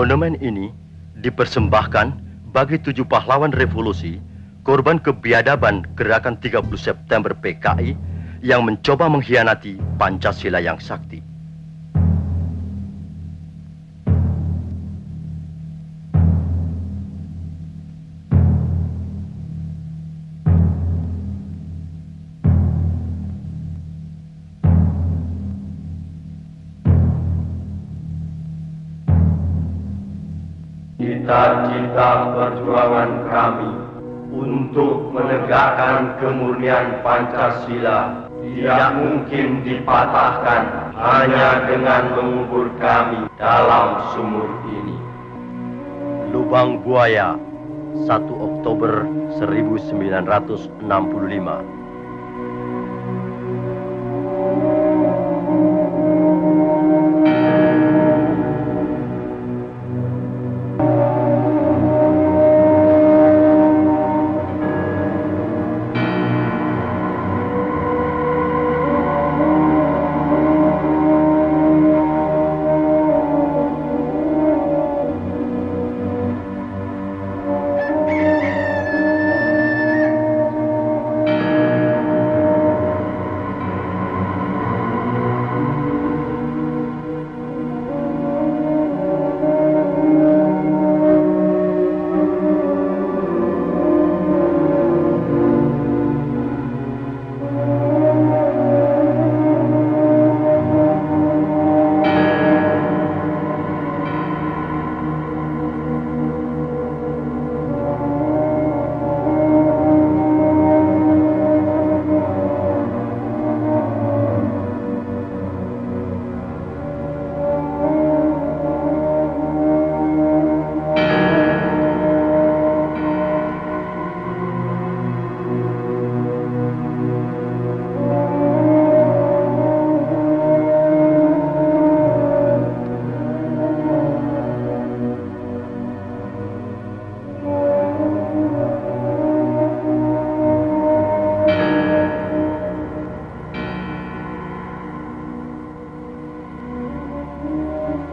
Monumen ini dipersembahkan bagi 7 pahlawan revolusi, korban kebiadaban gerakan 30 September PKI yang mencoba mengkhianati Pancasila yang sakti. Cita-cita perjuangan kami untuk menegakkan kemurnian Pancasila tidak mungkin dipatahkan hanya dengan mengubur kami dalam sumur ini. Lubang Buaya, 1 Oktober 1965.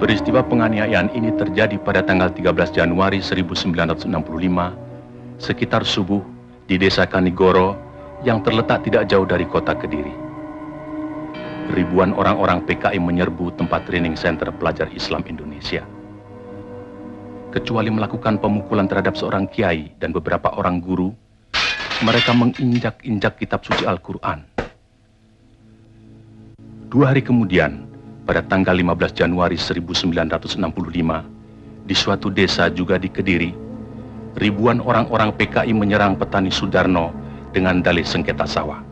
Peristiwa penganiayaan ini terjadi pada tanggal 13 Januari 1965, sekitar subuh di desa Kanigoro yang terletak tidak jauh dari kota Kediri. Ribuan orang-orang PKI menyerbu tempat training center pelajar Islam Indonesia. Kecuali melakukan pemukulan terhadap seorang kiai dan beberapa orang guru, mereka menginjak-injak kitab suci Al-Quran. 2 hari kemudian, pada tanggal 15 Januari 1965, di suatu desa juga di Kediri, ribuan orang-orang PKI menyerang petani Sudarno dengan dalih sengketa sawah.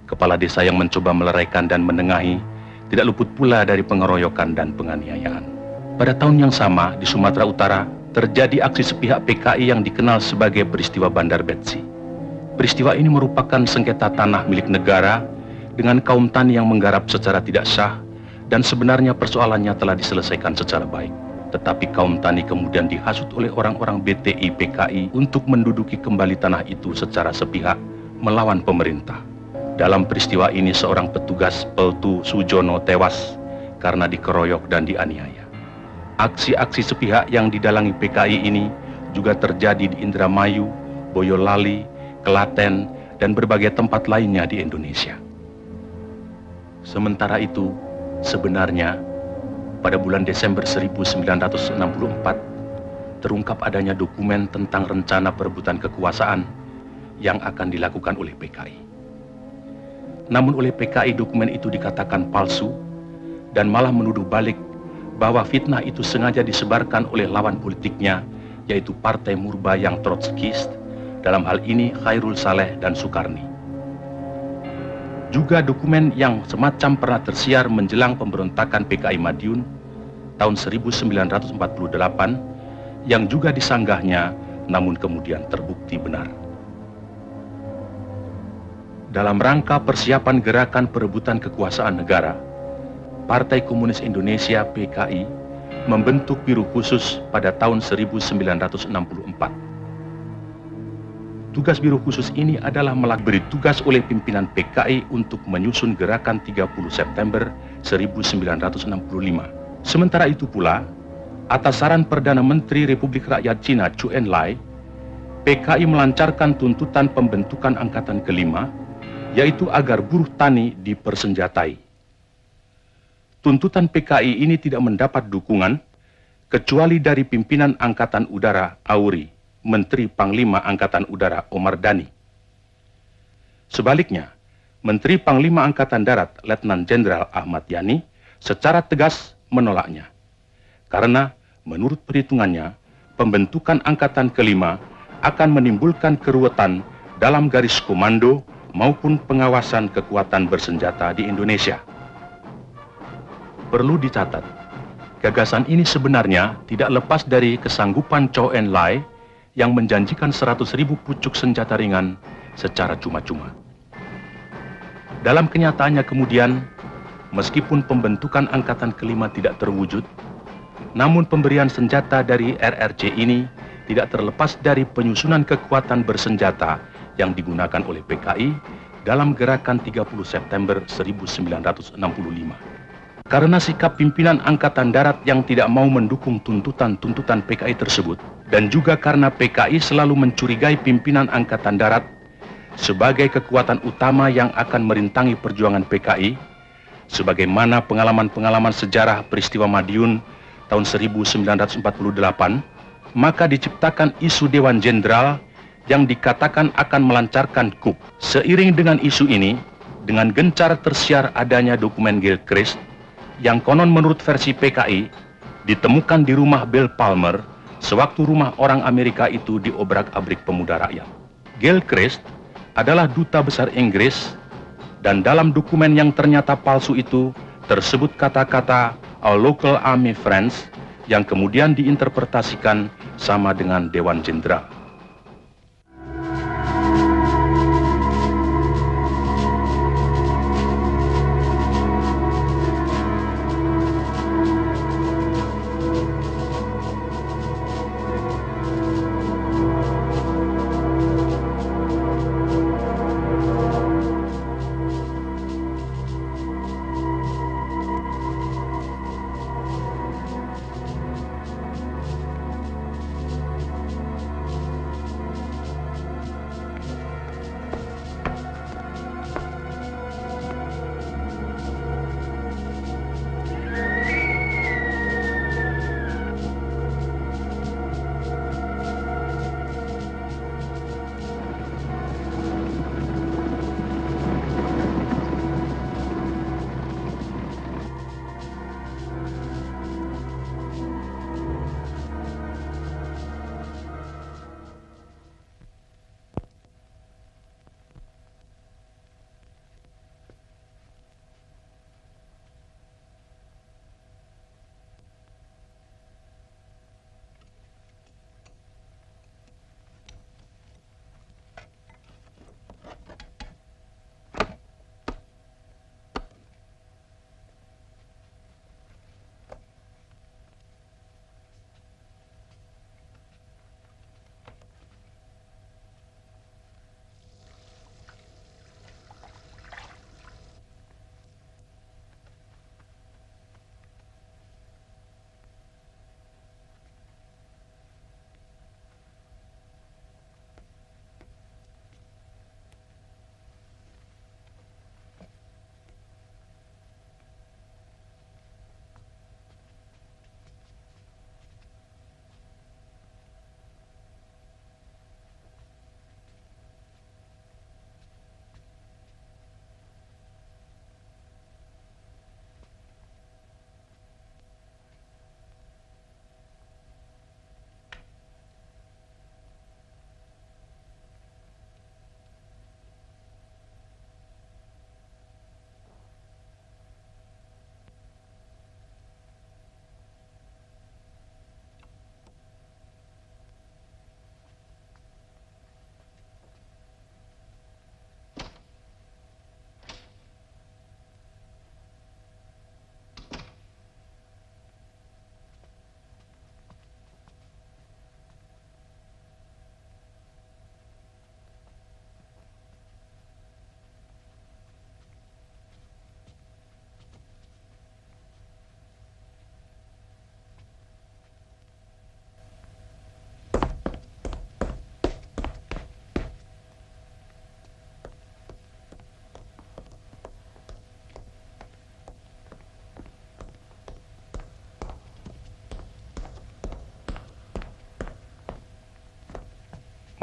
Kepala desa yang mencoba meleraikan dan menengahi tidak luput pula dari pengeroyokan dan penganiayaan. Pada tahun yang sama, di Sumatera Utara, terjadi aksi sepihak PKI yang dikenal sebagai peristiwa Bandar Betsi. Peristiwa ini merupakan sengketa tanah milik negara dengan kaum tani yang menggarap secara tidak sah, dan sebenarnya persoalannya telah diselesaikan secara baik. Tetapi kaum tani kemudian dihasut oleh orang-orang BTI PKI untuk menduduki kembali tanah itu secara sepihak melawan pemerintah. Dalam peristiwa ini seorang petugas Peltu Sujono tewas karena dikeroyok dan dianiaya. Aksi-aksi sepihak yang didalangi PKI ini juga terjadi di Indramayu, Boyolali, Klaten, dan berbagai tempat lainnya di Indonesia. Sementara itu, sebenarnya, pada bulan Desember 1964, terungkap adanya dokumen tentang rencana perebutan kekuasaan yang akan dilakukan oleh PKI. Namun oleh PKI dokumen itu dikatakan palsu dan malah menuduh balik bahwa fitnah itu sengaja disebarkan oleh lawan politiknya, yaitu Partai Murba yang Trotskist, dalam hal ini Khairul Saleh dan Sukarni. Juga dokumen yang semacam pernah tersiar menjelang pemberontakan PKI Madiun tahun 1948 yang juga disanggahnya namun kemudian terbukti benar. Dalam rangka persiapan gerakan perebutan kekuasaan negara, Partai Komunis Indonesia PKI membentuk Biro Khusus pada tahun 1964. Tugas Biro Khusus ini adalah diberi tugas oleh pimpinan PKI untuk menyusun gerakan 30 September 1965. Sementara itu pula, atas saran Perdana Menteri Republik Rakyat Cina Zhou Enlai, PKI melancarkan tuntutan pembentukan angkatan kelima, yaitu agar buruh tani dipersenjatai. Tuntutan PKI ini tidak mendapat dukungan, kecuali dari pimpinan Angkatan Udara Auri, Menteri Panglima Angkatan Udara Omar Dhani. Sebaliknya, Menteri Panglima Angkatan Darat Letnan Jenderal Ahmad Yani secara tegas menolaknya. Karena menurut perhitungannya, pembentukan angkatan kelima akan menimbulkan keruwetan dalam garis komando maupun pengawasan kekuatan bersenjata di Indonesia. Perlu dicatat, gagasan ini sebenarnya tidak lepas dari kesanggupan Zhou Enlai yang menjanjikan 100.000 pucuk senjata ringan secara cuma-cuma. Dalam kenyataannya kemudian, meskipun pembentukan angkatan kelima tidak terwujud, namun pemberian senjata dari RRC ini tidak terlepas dari penyusunan kekuatan bersenjata yang digunakan oleh PKI dalam gerakan 30 September 1965. Karena sikap pimpinan Angkatan Darat yang tidak mau mendukung tuntutan-tuntutan PKI tersebut, dan juga karena PKI selalu mencurigai pimpinan Angkatan Darat sebagai kekuatan utama yang akan merintangi perjuangan PKI, sebagaimana pengalaman-pengalaman sejarah peristiwa Madiun tahun 1948, maka diciptakan isu Dewan Jenderal yang dikatakan akan melancarkan coup. Seiring dengan isu ini, dengan gencar tersiar adanya dokumen Gilchrist yang konon menurut versi PKI ditemukan di rumah Bill Palmer sewaktu rumah orang Amerika itu diobrak-abrik pemuda rakyat. Gilchrist adalah duta besar Inggris, dan dalam dokumen yang ternyata palsu itu tersebut kata-kata "Our local army friends" yang kemudian diinterpretasikan sama dengan Dewan Jenderal.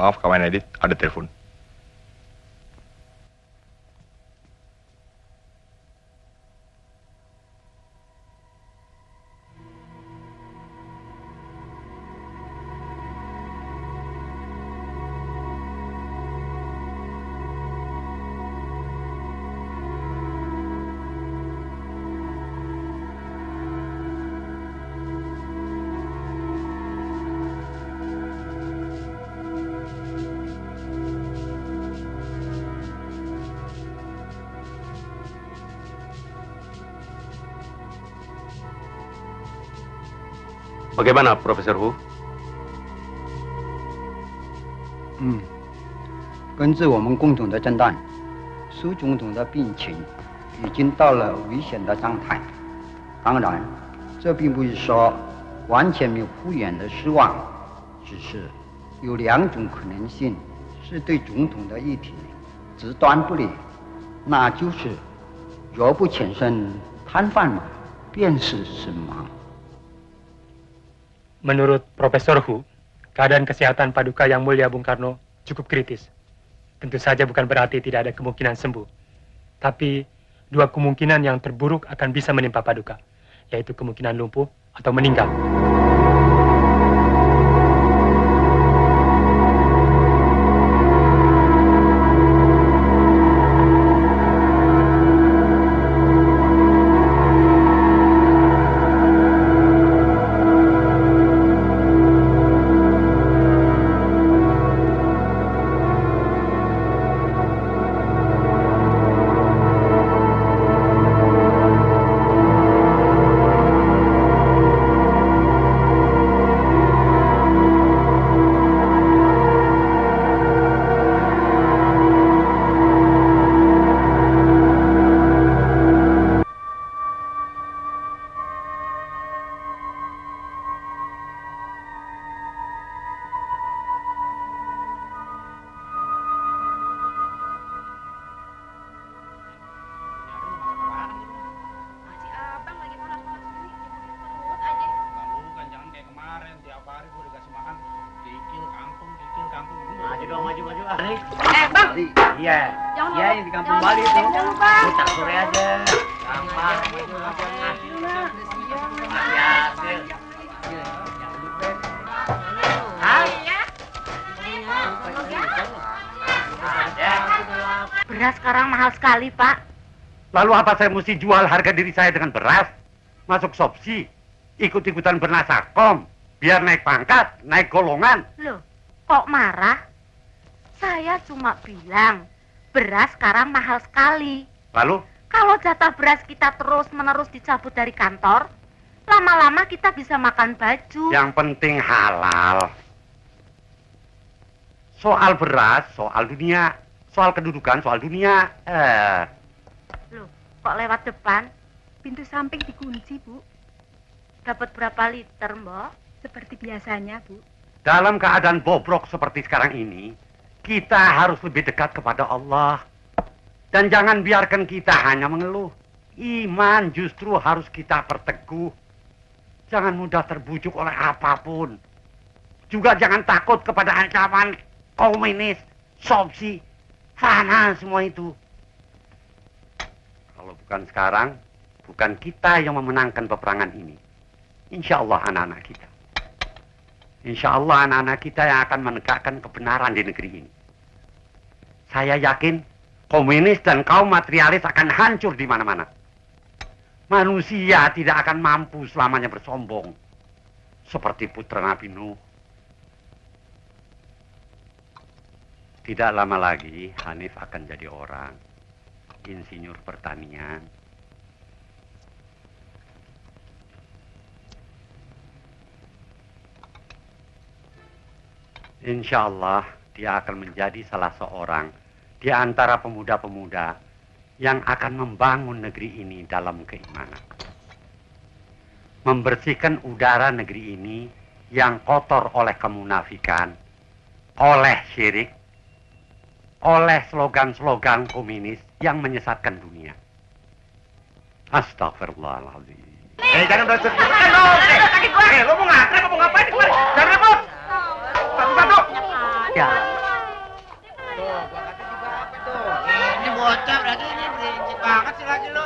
Maaf, kawan Edit, ada telepon. Bagaimana, Profesor Hu? 根据我们共同的诊断，苏总统的病情已经到了危险的状态。当然，这并不是说完全没有复原的希望，只是有2种可能性是对总统的议题极端不利，那就是若不全身瘫痪嘛，便是死亡。 Menurut Profesor Hu, keadaan kesehatan Paduka Yang Mulia Bung Karno cukup kritis. Tentu saja bukan berarti tidak ada kemungkinan sembuh. Tapi 2 kemungkinan yang terburuk akan bisa menimpa Paduka, yaitu kemungkinan lumpuh atau meninggal. Iya, iya yang di kampung Bali itu. Putar sore aja. Gampang. Beras sekarang mahal sekali, Pak. Lalu apa saya mesti jual harga diri saya dengan beras? Masuk sopsi, ikut-ikutan bernasakom, biar naik pangkat, naik golongan. Loh, kok marah? Saya cuma bilang, beras sekarang mahal sekali. Lalu? Kalau jatah beras kita terus-menerus dicabut dari kantor, lama-lama kita bisa makan baju. Yang penting halal. Soal beras, soal dunia. Soal kedudukan, soal dunia. Loh, kok lewat depan? Pintu samping dikunci, Bu. Dapat berapa liter, Mbok? Seperti biasanya, Bu. Dalam keadaan bobrok seperti sekarang ini, kita harus lebih dekat kepada Allah. Dan jangan biarkan kita hanya mengeluh. Iman justru harus kita perteguh. Jangan mudah terbujuk oleh apapun. Juga jangan takut kepada ancaman komunis, sopsi, fana semua itu. Kalau bukan sekarang, bukan kita yang memenangkan peperangan ini. Insya Allah anak-anak kita. Insya Allah anak-anak kita yang akan menegakkan kebenaran di negeri ini. Saya yakin komunis dan kaum materialis akan hancur di mana-mana. Manusia tidak akan mampu selamanya bersombong. Seperti putra Nabi Nuh. Tidak lama lagi Hanif akan jadi orang. Insinyur pertanian. Insya Allah dia akan menjadi salah seorang di antara pemuda-pemuda yang akan membangun negeri ini dalam keimanan. Membersihkan udara negeri ini yang kotor oleh kemunafikan, oleh syirik, oleh slogan-slogan komunis yang menyesatkan dunia. Astagfirullahaladzim. Jangan bersih. Lo mau ngapain? Jangan ribut. Satu-satu. Ya. gua kata juga apa tuh? Ini bocah lagi ini berisik banget sih lagi lu.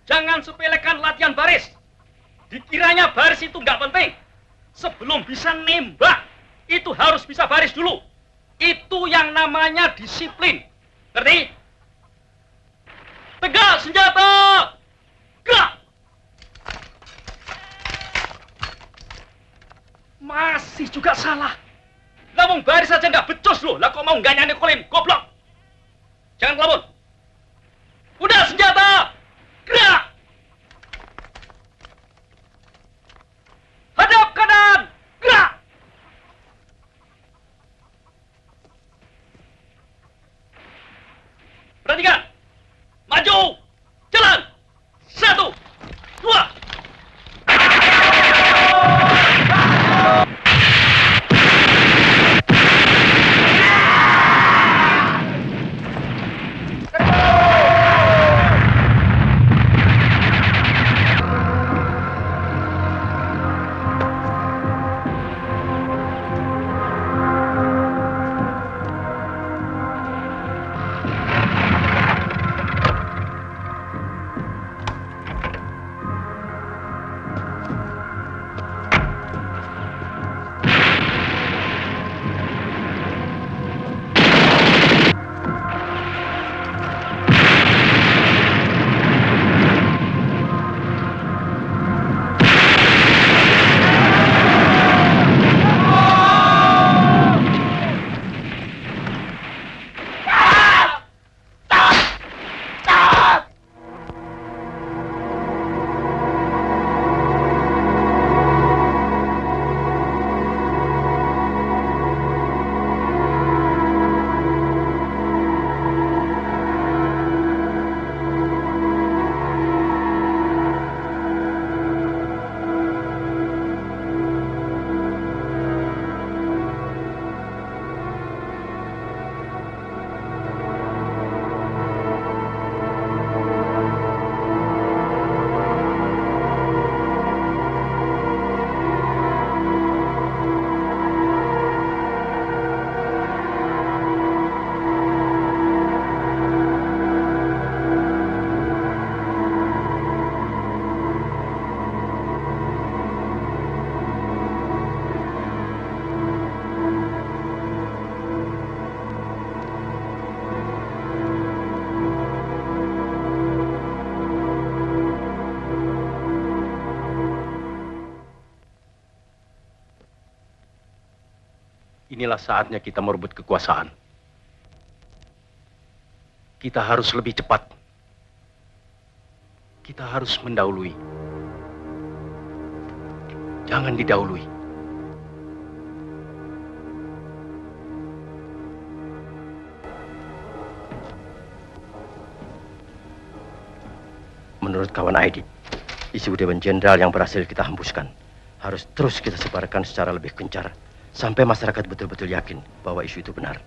Jangan sepelekan latihan baris. Dikiranya baris itu nggak penting. Sebelum bisa nembak, itu harus bisa baris dulu. Itu yang namanya disiplin. Ngerti? Tegak senjata! Gerak! Masih juga salah. Ngomong baris aja nggak becus loh. Lah kok mau nggak nyanyikulin? Goblok! Jangan kelamun. Udah senjata! Gerak! Hadap kanan! Gerak! Perhatikan! Maju! Jalan! 1, 2! Inilah saatnya kita merebut kekuasaan. Kita harus lebih cepat. Kita harus mendahului. Jangan didahului. Menurut kawan Aidit, isu Dewan Jenderal yang berhasil kita hembuskan harus terus kita sebarkan secara lebih gencar sampai masyarakat betul-betul yakin bahwa isu itu benar.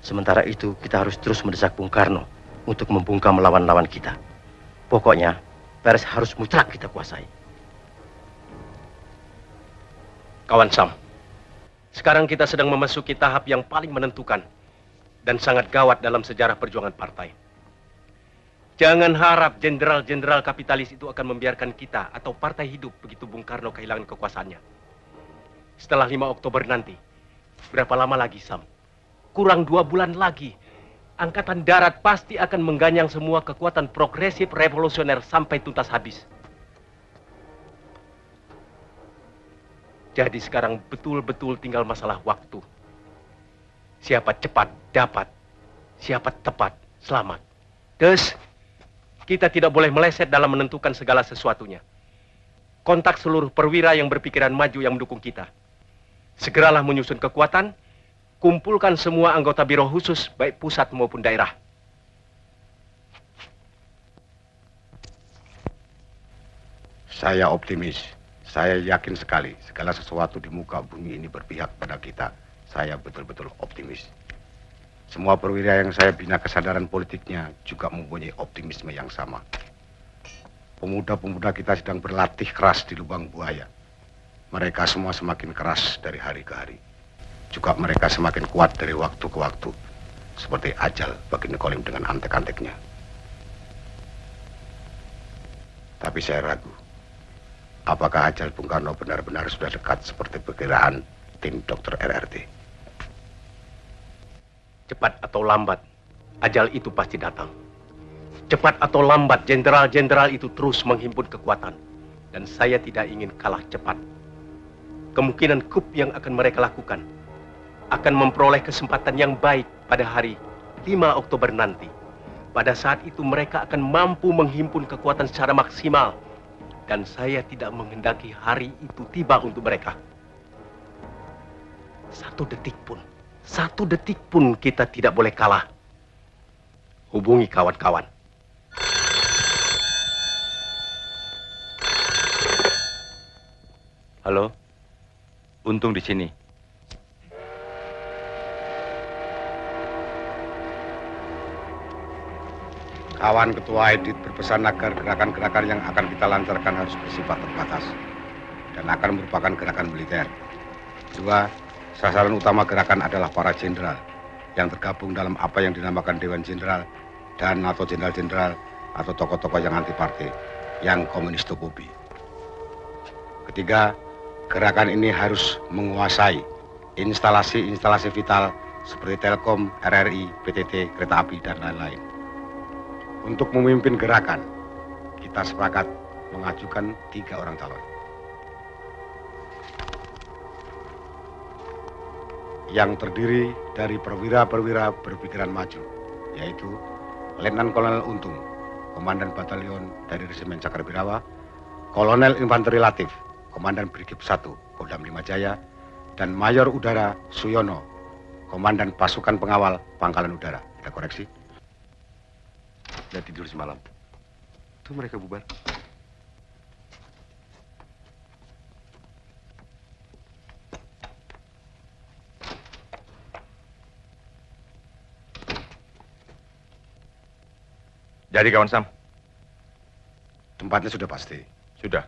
Sementara itu, kita harus terus mendesak Bung Karno untuk membungkam lawan-lawan kita. Pokoknya, pers harus mutlak kita kuasai. Kawan Sam, sekarang kita sedang memasuki tahap yang paling menentukan dan sangat gawat dalam sejarah perjuangan partai. Jangan harap jenderal-jenderal kapitalis itu akan membiarkan kita atau partai hidup begitu Bung Karno kehilangan kekuasaannya. Setelah 5 Oktober nanti, berapa lama lagi, Sam? Kurang 2 bulan lagi. Angkatan Darat pasti akan mengganyang semua kekuatan progresif revolusioner sampai tuntas habis. Jadi sekarang betul-betul tinggal masalah waktu. Siapa cepat dapat, siapa tepat selamat. Terus, kita tidak boleh meleset dalam menentukan segala sesuatunya. Kontak seluruh perwira yang berpikiran maju yang mendukung kita. Segeralah menyusun kekuatan, kumpulkan semua anggota biro khusus, baik pusat maupun daerah. Saya optimis. Saya yakin sekali segala sesuatu di muka bumi ini berpihak pada kita. Saya betul-betul optimis. Semua perwira yang saya bina kesadaran politiknya juga mempunyai optimisme yang sama. Pemuda-pemuda kita sedang berlatih keras di lubang buaya. Mereka semua semakin keras dari hari ke hari. Juga mereka semakin kuat dari waktu ke waktu. Seperti ajal bagi Nekolim dengan antek-anteknya. Tapi saya ragu. Apakah ajal Bung Karno benar-benar sudah dekat seperti perkiraan tim dokter RRT? Cepat atau lambat, ajal itu pasti datang. Cepat atau lambat, jenderal-jenderal itu terus menghimpun kekuatan. Dan saya tidak ingin kalah cepat. Kemungkinan coup yang akan mereka lakukan akan memperoleh kesempatan yang baik pada hari 5 Oktober nanti. Pada saat itu mereka akan mampu menghimpun kekuatan secara maksimal. Dan saya tidak menghendaki hari itu tiba untuk mereka. 1 detik pun kita tidak boleh kalah. Hubungi kawan-kawan. Halo, Untung di sini. Kawan Ketua Edit berpesan agar gerakan-gerakan yang akan kita lancarkan harus bersifat terbatas dan akan merupakan gerakan militer. 2, sasaran utama gerakan adalah para jenderal yang tergabung dalam apa yang dinamakan Dewan Jenderal dan atau jenderal-jenderal atau tokoh-tokoh yang anti partai, yang komunistofobi. 3, gerakan ini harus menguasai instalasi-instalasi vital seperti Telkom, RRI, PTT, kereta api, dan lain-lain. Untuk memimpin gerakan, kita sepakat mengajukan 3 orang calon. Yang terdiri dari perwira-perwira berpikiran maju, yaitu Letnan Kolonel Untung, Komandan Batalion dari Resimen Cakrawirawa, Kolonel Infanteri Latif, Komandan Brigif 1, Kodam 5 Jaya, dan Mayor Udara Suyono, Komandan Pasukan Pengawal Pangkalan Udara. Kita koreksi. Dan tidur semalam. Tuh mereka bubar. Jadi kawan Sam? Tempatnya sudah pasti. Sudah.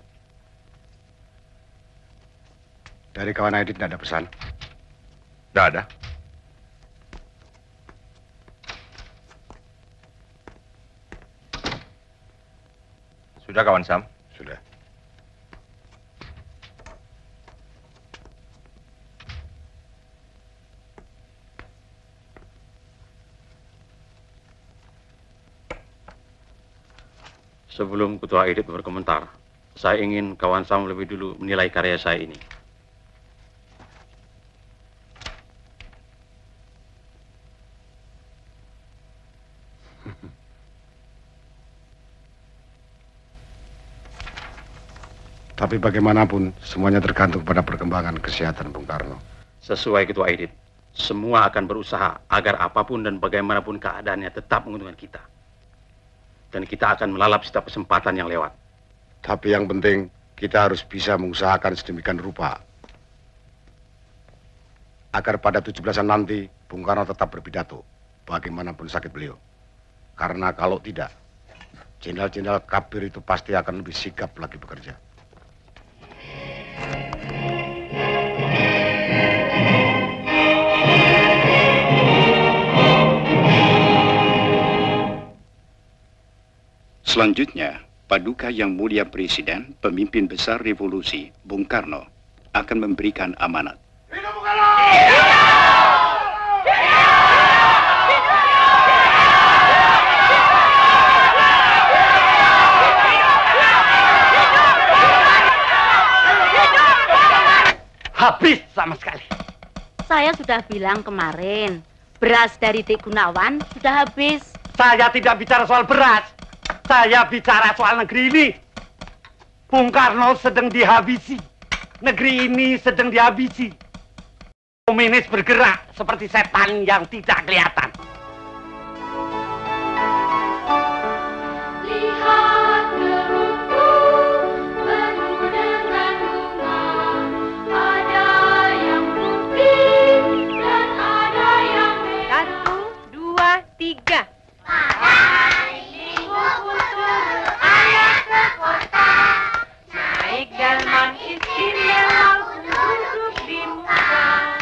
Dari kawan Aidit tidak ada pesan? Tidak ada. Sudah kawan Sam? Sudah. Sebelum Ketua Edit berkomentar, saya ingin kawan Sam lebih dulu menilai karya saya ini. Tapi bagaimanapun, semuanya tergantung pada perkembangan kesehatan Bung Karno. Sesuai Ketua Edit, semua akan berusaha agar apapun dan bagaimanapun keadaannya tetap menguntungkan kita. Dan kita akan melalap setiap kesempatan yang lewat. Tapi yang penting, kita harus bisa mengusahakan sedemikian rupa agar pada 17-an nanti, Bung Karno tetap berpidato, bagaimanapun sakit beliau. Karena kalau tidak, jenderal-jenderal kabir itu pasti akan lebih sigap lagi bekerja. Selanjutnya, Paduka Yang Mulia Presiden, pemimpin besar revolusi, Bung Karno, akan memberikan amanat. Hidup Bung Karno! Habis sama sekali. Saya sudah bilang kemarin, beras dari Dek Gunawan sudah habis. Saya tidak bicara soal beras. Saya bicara soal negeri ini. Bung Karno sedang dihabisi. Negeri ini sedang dihabisi. Komunis bergerak seperti setan yang tidak kelihatan. Lihat kebunku penuh dengan bunga. Ada yang putih dan ada yang merah. 1, 2, 3. Ayah ke kota, naik delman istimewa, duduk di muka,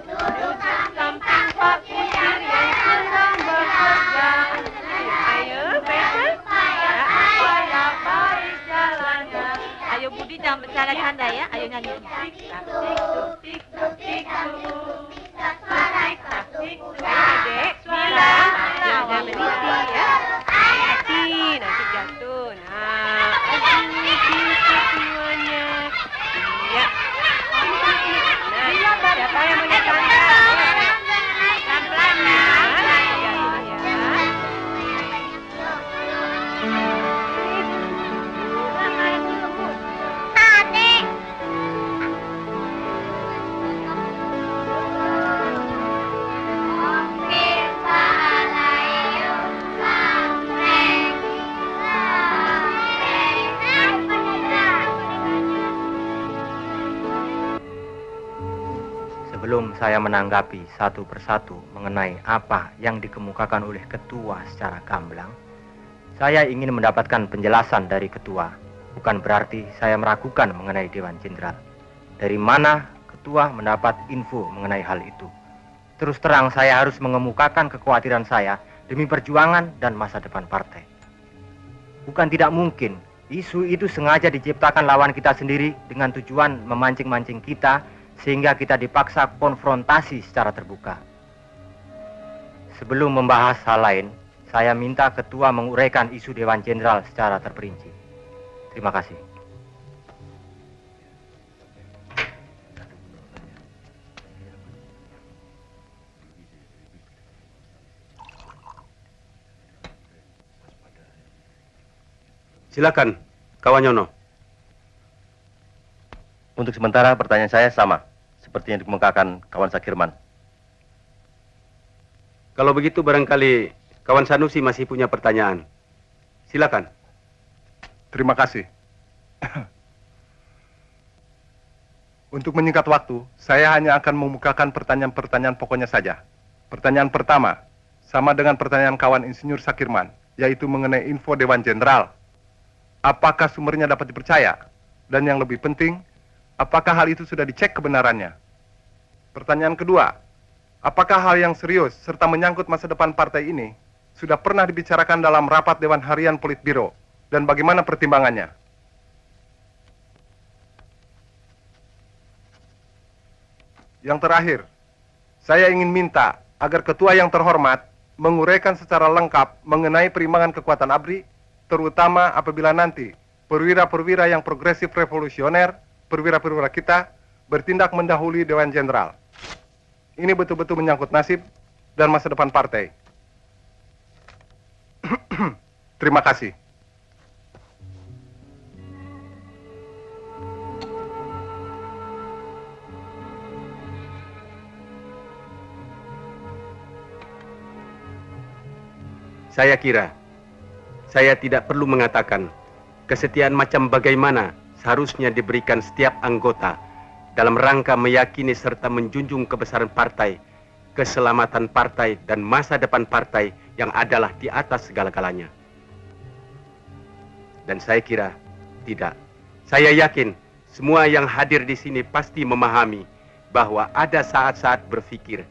duduk samping Pak Kusir yang sedang bekerja. Ayo, betul. Supaya baik jalannya. Ayo Budi, jangan bercanda-canda ya. Ayo nyanyi. Adik, bilang. Jangan berhenti ya. Hati, nanti jatuh. Nah, semuanya. Iya. Nah, siapa yang mau ditangkap? Pelan-pelan ya. Sebelum saya menanggapi satu persatu mengenai apa yang dikemukakan oleh ketua secara gamblang, saya ingin mendapatkan penjelasan dari ketua. Bukan berarti saya meragukan mengenai Dewan Jenderal. Dari mana ketua mendapat info mengenai hal itu? Terus terang saya harus mengemukakan kekhawatiran saya demi perjuangan dan masa depan partai. Bukan tidak mungkin isu itu sengaja diciptakan lawan kita sendiri dengan tujuan memancing-mancing kita sehingga kita dipaksa konfrontasi secara terbuka. Sebelum membahas hal lain, saya minta ketua menguraikan isu Dewan Jenderal secara terperinci. Terima kasih. Silakan, kawan Nyono. Untuk sementara pertanyaan saya sama, seperti yang dikemukakan kawan Sakirman. Kalau begitu barangkali kawan Sanusi masih punya pertanyaan. Silakan. Terima kasih. Untuk menyingkat waktu, saya hanya akan memukakan pertanyaan-pertanyaan pokoknya saja. Pertanyaan pertama, sama dengan pertanyaan kawan Insinyur Sakirman, yaitu mengenai info Dewan Jenderal. Apakah sumbernya dapat dipercaya? Dan yang lebih penting, apakah hal itu sudah dicek kebenarannya? Pertanyaan kedua, apakah hal yang serius serta menyangkut masa depan partai ini sudah pernah dibicarakan dalam rapat Dewan Harian Politbiro dan bagaimana pertimbangannya? Yang terakhir, saya ingin minta agar ketua yang terhormat menguraikan secara lengkap mengenai perimbangan kekuatan ABRI, terutama apabila nanti perwira-perwira yang progresif revolusioner, perwira-perwira kita bertindak mendahului Dewan Jenderal. Ini betul-betul menyangkut nasib dan masa depan partai. Terima kasih. Saya kira saya tidak perlu mengatakan kesetiaan macam bagaimana seharusnya diberikan setiap anggota dalam rangka meyakini serta menjunjung kebesaran partai, keselamatan partai, dan masa depan partai yang adalah di atas segala-galanya. Dan saya kira tidak. Saya yakin semua yang hadir di sini pasti memahami bahwa ada saat-saat berpikir,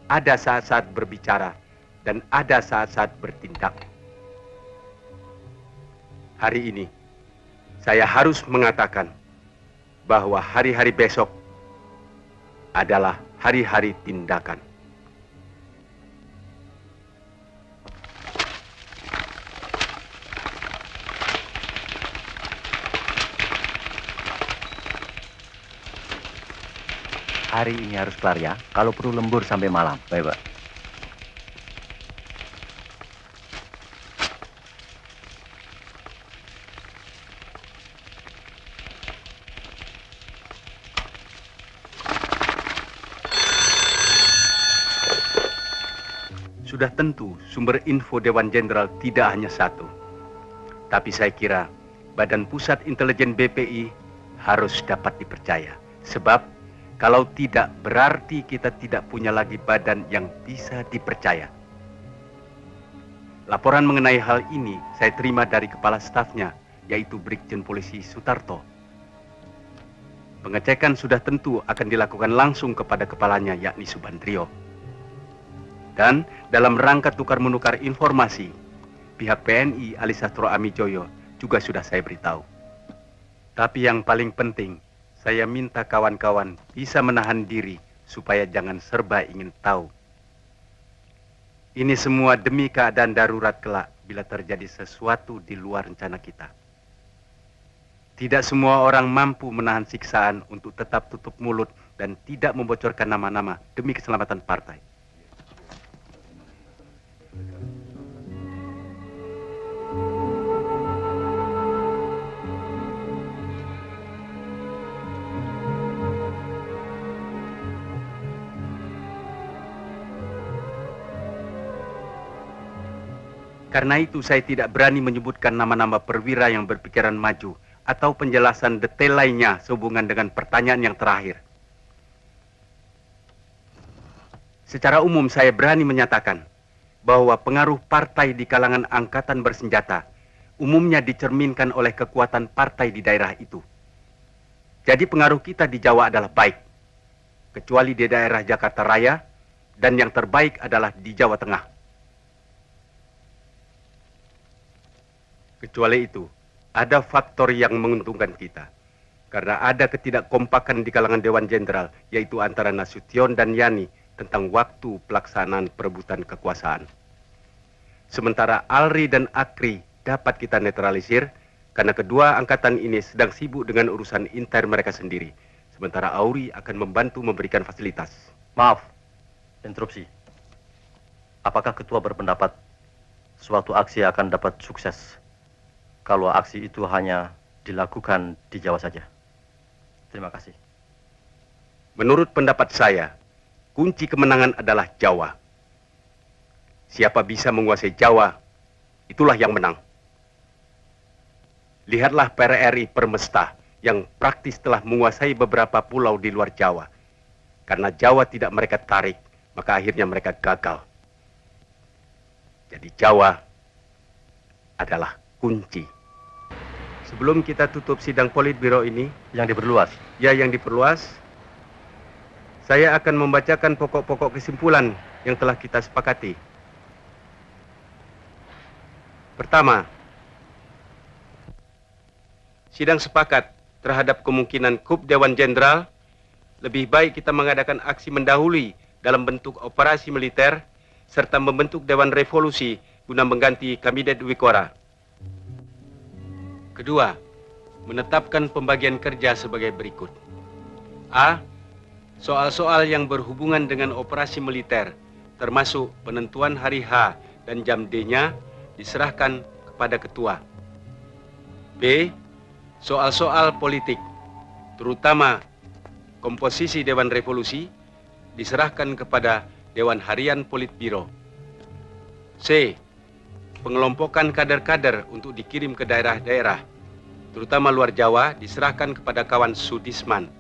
ada saat-saat berbicara, dan ada saat-saat bertindak. hari ini saya harus mengatakan bahwa hari-hari besok adalah hari-hari tindakan. Hari ini harus kelar ya, kalau perlu lembur sampai malam. Baik, Pak. Sudah tentu sumber info Dewan Jenderal tidak hanya satu. Tapi saya kira Badan Pusat Intelijen BPI harus dapat dipercaya. Sebab kalau tidak berarti kita tidak punya lagi badan yang bisa dipercaya. Laporan mengenai hal ini saya terima dari kepala stafnya, yaitu Brigjen Polisi Sutarto. Pengecekan sudah tentu akan dilakukan langsung kepada kepalanya, yakni Subandrio. Dan dalam rangka tukar-menukar informasi, pihak PNI Alisastro Amijoyo juga sudah saya beritahu. Tapi yang paling penting, saya minta kawan-kawan bisa menahan diri supaya jangan serba ingin tahu. Ini semua demi keadaan darurat kelak bila terjadi sesuatu di luar rencana kita. Tidak semua orang mampu menahan siksaan untuk tetap tutup mulut dan tidak membocorkan nama-nama demi keselamatan partai. Karena itu saya tidak berani menyebutkan nama-nama perwira yang berpikiran maju atau penjelasan detail lainnya sehubungan dengan pertanyaan yang terakhir. Secara umum saya berani menyatakan bahwa pengaruh partai di kalangan angkatan bersenjata umumnya dicerminkan oleh kekuatan partai di daerah itu. Jadi pengaruh kita di Jawa adalah baik, kecuali di daerah Jakarta Raya, dan yang terbaik adalah di Jawa Tengah. Kecuali itu, ada faktor yang menguntungkan kita. Karena ada ketidakkompakan di kalangan Dewan Jenderal, yaitu antara Nasution dan Yani tentang waktu pelaksanaan perebutan kekuasaan. Sementara Alri dan Akri dapat kita netralisir, karena kedua angkatan ini sedang sibuk dengan urusan intern mereka sendiri. Sementara Auri akan membantu memberikan fasilitas. Maaf, interupsi. Apakah ketua berpendapat suatu aksi akan dapat sukses kalau aksi itu hanya dilakukan di Jawa saja? Terima kasih. Menurut pendapat saya, kunci kemenangan adalah Jawa. Siapa bisa menguasai Jawa, itulah yang menang. Lihatlah PRRI Permesta yang praktis telah menguasai beberapa pulau di luar Jawa. Karena Jawa tidak mereka tarik, maka akhirnya mereka gagal. Jadi Jawa adalah kunci. Sebelum kita tutup sidang Politbiro ini, yang diperluas. Ya, yang diperluas. Saya akan membacakan pokok-pokok kesimpulan yang telah kita sepakati. Pertama, sidang sepakat terhadap kemungkinan kup Dewan Jenderal, lebih baik kita mengadakan aksi mendahului dalam bentuk operasi militer, serta membentuk Dewan Revolusi guna mengganti Kabinet Wikora. Kedua, menetapkan pembagian kerja sebagai berikut. A. Soal-soal yang berhubungan dengan operasi militer, termasuk penentuan hari H dan jam D-nya, diserahkan kepada ketua. B. Soal-soal politik, terutama komposisi Dewan Revolusi, diserahkan kepada Dewan Harian Politbiro. C. Pengelompokan kader-kader untuk dikirim ke daerah-daerah, terutama luar Jawa, diserahkan kepada kawan Sudisman.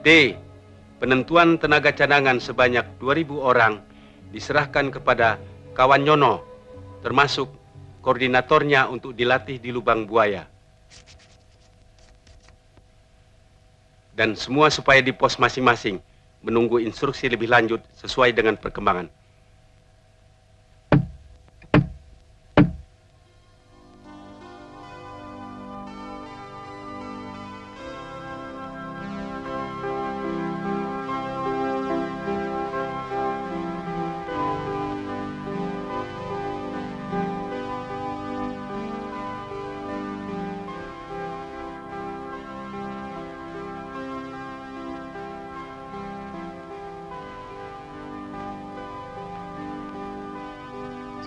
D. Penentuan tenaga cadangan sebanyak 2.000 orang diserahkan kepada kawan Nyono, termasuk koordinatornya untuk dilatih di Lubang Buaya. Dan semua supaya di pos masing-masing menunggu instruksi lebih lanjut sesuai dengan perkembangan.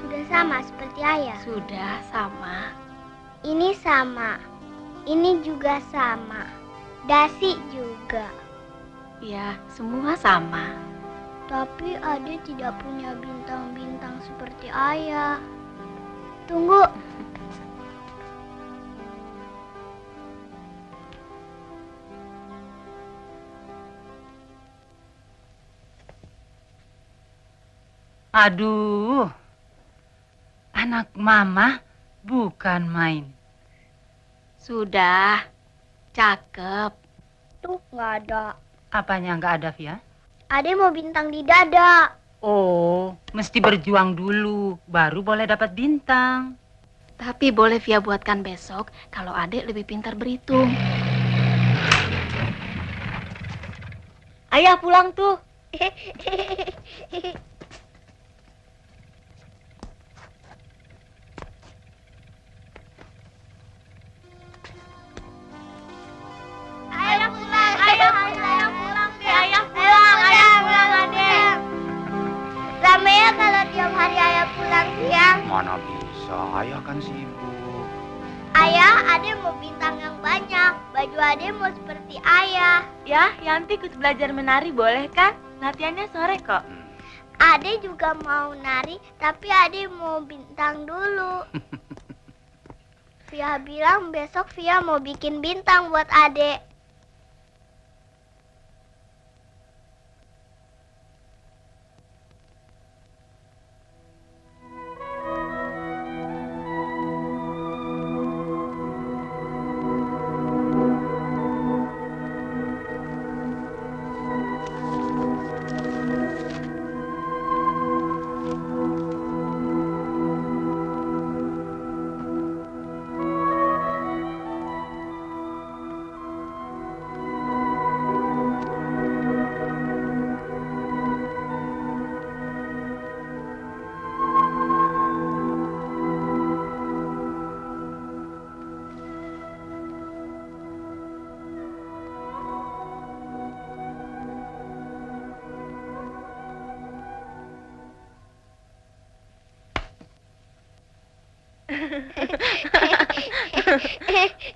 sudah sama seperti ayah? Sudah sama. Ini sama. Ini juga sama. Dasi juga. Ya, semua sama. Tapi Ade tidak punya bintang-bintang seperti ayah. Tunggu. Aduh, anak mama bukan main. Sudah, cakep. Tuh, nggak ada. Apanya nggak ada, Via? Ade mau bintang di dada. Oh, mesti berjuang dulu, baru boleh dapat bintang. Tapi boleh Via buatkan besok kalau Adek lebih pintar berhitung. Ayah pulang tuh. Ayah pulang, ayah pulang, ayah pulang, Adek. Ramai ya kalau tiap hari ayah pulang siang. Mana bisa, ayah kan sibuk. Ayah, Ade mau bintang yang banyak. Baju Ade mau seperti ayah. Ya, Yanti ikut belajar menari boleh kan? Latihannya sore kok. Ade juga mau nari, tapi Ade mau bintang dulu. Via bilang besok Via mau bikin bintang buat Ade.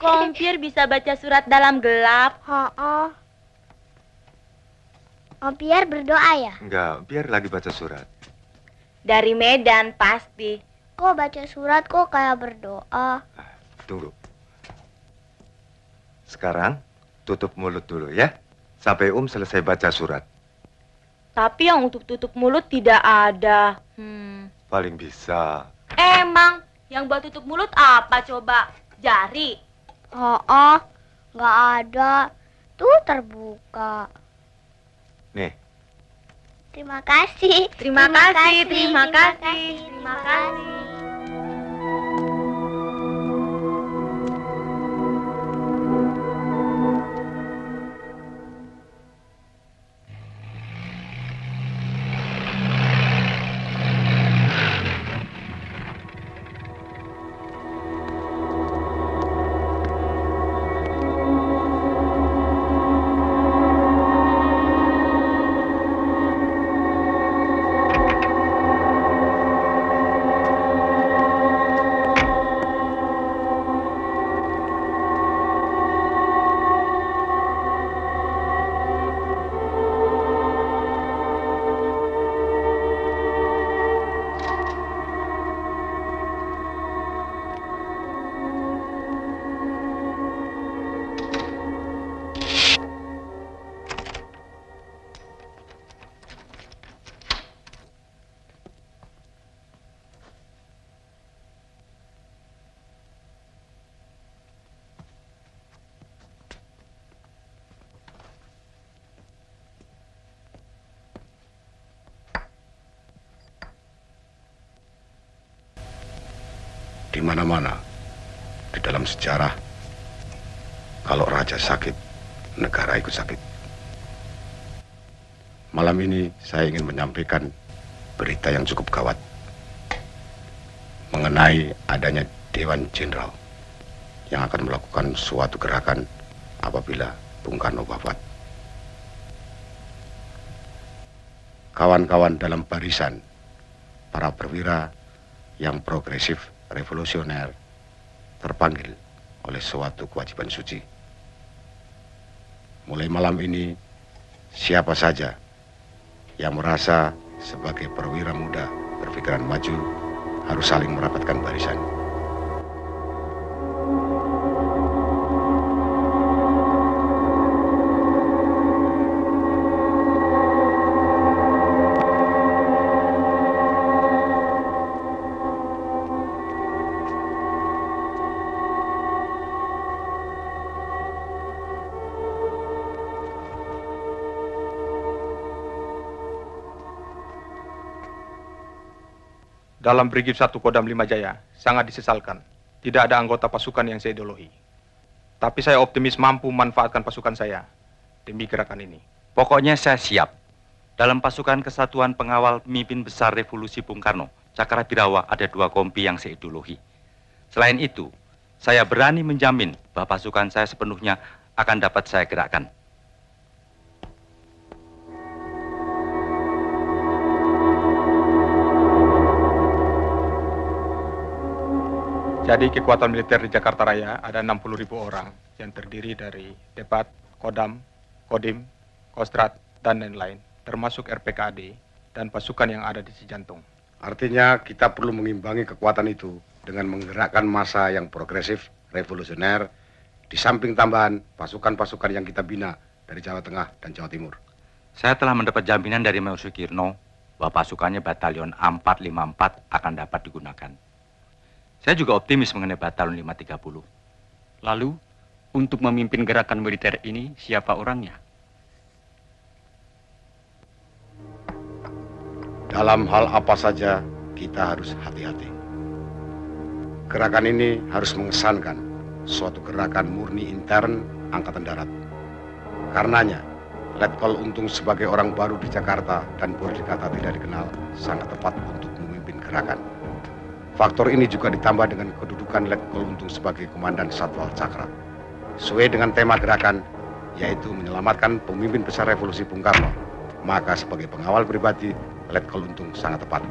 Kompir bisa baca surat dalam gelap. Oh. Biar berdoa ya? Enggak, biar lagi baca surat. Dari Medan pasti. Kok baca surat kok kayak berdoa? Tunggu. Sekarang tutup mulut dulu ya. Sampai selesai baca surat. Tapi yang untuk tutup mulut tidak ada. Paling bisa. Emang yang buat tutup mulut apa coba? Jari. Nggak ada. Tuh terbuka. Nih. Terima kasih. Terima kasih. Terima kasih. Di mana-mana di dalam sejarah, kalau raja sakit, negara ikut sakit. Malam ini saya ingin menyampaikan berita yang cukup gawat mengenai adanya Dewan Jenderal yang akan melakukan suatu gerakan apabila Bung Karno wafat. Kawan-kawan dalam barisan, para perwira yang progresif revolusioner terpanggil oleh suatu kewajiban suci. Mulai malam ini, siapa saja yang merasa sebagai perwira muda berpikiran maju harus saling merapatkan barisan. Dalam Brigif 1 Kodam 5 Jaya, sangat disesalkan. Tidak ada anggota pasukan yang seideologi. Tapi saya optimis mampu memanfaatkan pasukan saya demi gerakan ini. Pokoknya saya siap. Dalam pasukan Kesatuan Pengawal Pemimpin Besar Revolusi Bung Karno, Cakrabirawa ada 2 kompi yang seideologi. Selain itu, saya berani menjamin bahwa pasukan saya sepenuhnya akan dapat saya gerakkan. Jadi kekuatan militer di Jakarta Raya ada 60.000 orang yang terdiri dari Depat, Kodam, Kodim, Kostrat, dan lain-lain, termasuk RPKAD dan pasukan yang ada di Cijantung. Artinya kita perlu mengimbangi kekuatan itu dengan menggerakkan massa yang progresif, revolusioner, di samping tambahan pasukan-pasukan yang kita bina dari Jawa Tengah dan Jawa Timur. Saya telah mendapat jaminan dari Major Sukirno bahwa pasukannya Batalion 454 akan dapat digunakan. Saya juga optimis mengenai Batalion 530. Lalu, untuk memimpin gerakan militer ini, siapa orangnya? Dalam hal apa saja, kita harus hati-hati. Gerakan ini harus mengesankan suatu gerakan murni intern Angkatan Darat. Karenanya, Letkol Untung sebagai orang baru di Jakarta dan boleh dikata tidak dikenal, sangat tepat untuk memimpin gerakan. Faktor ini juga ditambah dengan kedudukan Letkol Untung sebagai Komandan Satwal Cakra. Sesuai dengan tema gerakan, yaitu menyelamatkan pemimpin besar revolusi Bung Karno. Maka sebagai pengawal pribadi, Letkol Untung sangat tepat.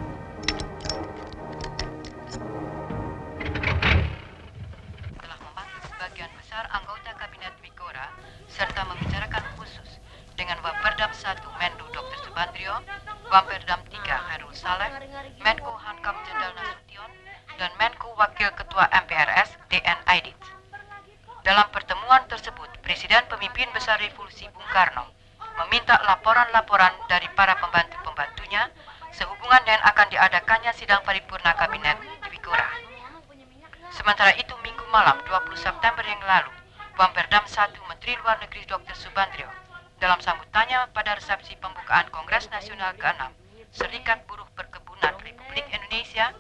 Telah memanggil sebagian besar anggota Kabinet Wikora, serta membicarakan khusus dengan Waperdam 1 Menlu Dr. Subandrio, Waperdam 3 Khairul Saleh, Menko Hankam Jenderal Nasution, dan Menko Wakil Ketua MPRS DN Aidit. Dalam pertemuan tersebut, Presiden Pemimpin Besar Revolusi Bung Karno meminta laporan-laporan dari para pembantu-pembantunya sehubungan dengan akan diadakannya sidang paripurna kabinet di Wikora. Sementara itu, Minggu malam 20 September yang lalu, Waperdam 1 Menteri Luar Negeri Dr. Subandrio dalam sambutannya pada resepsi pembukaan Kongres Nasional ke-6 Serikat Buruh Perkebunan Republik Indonesia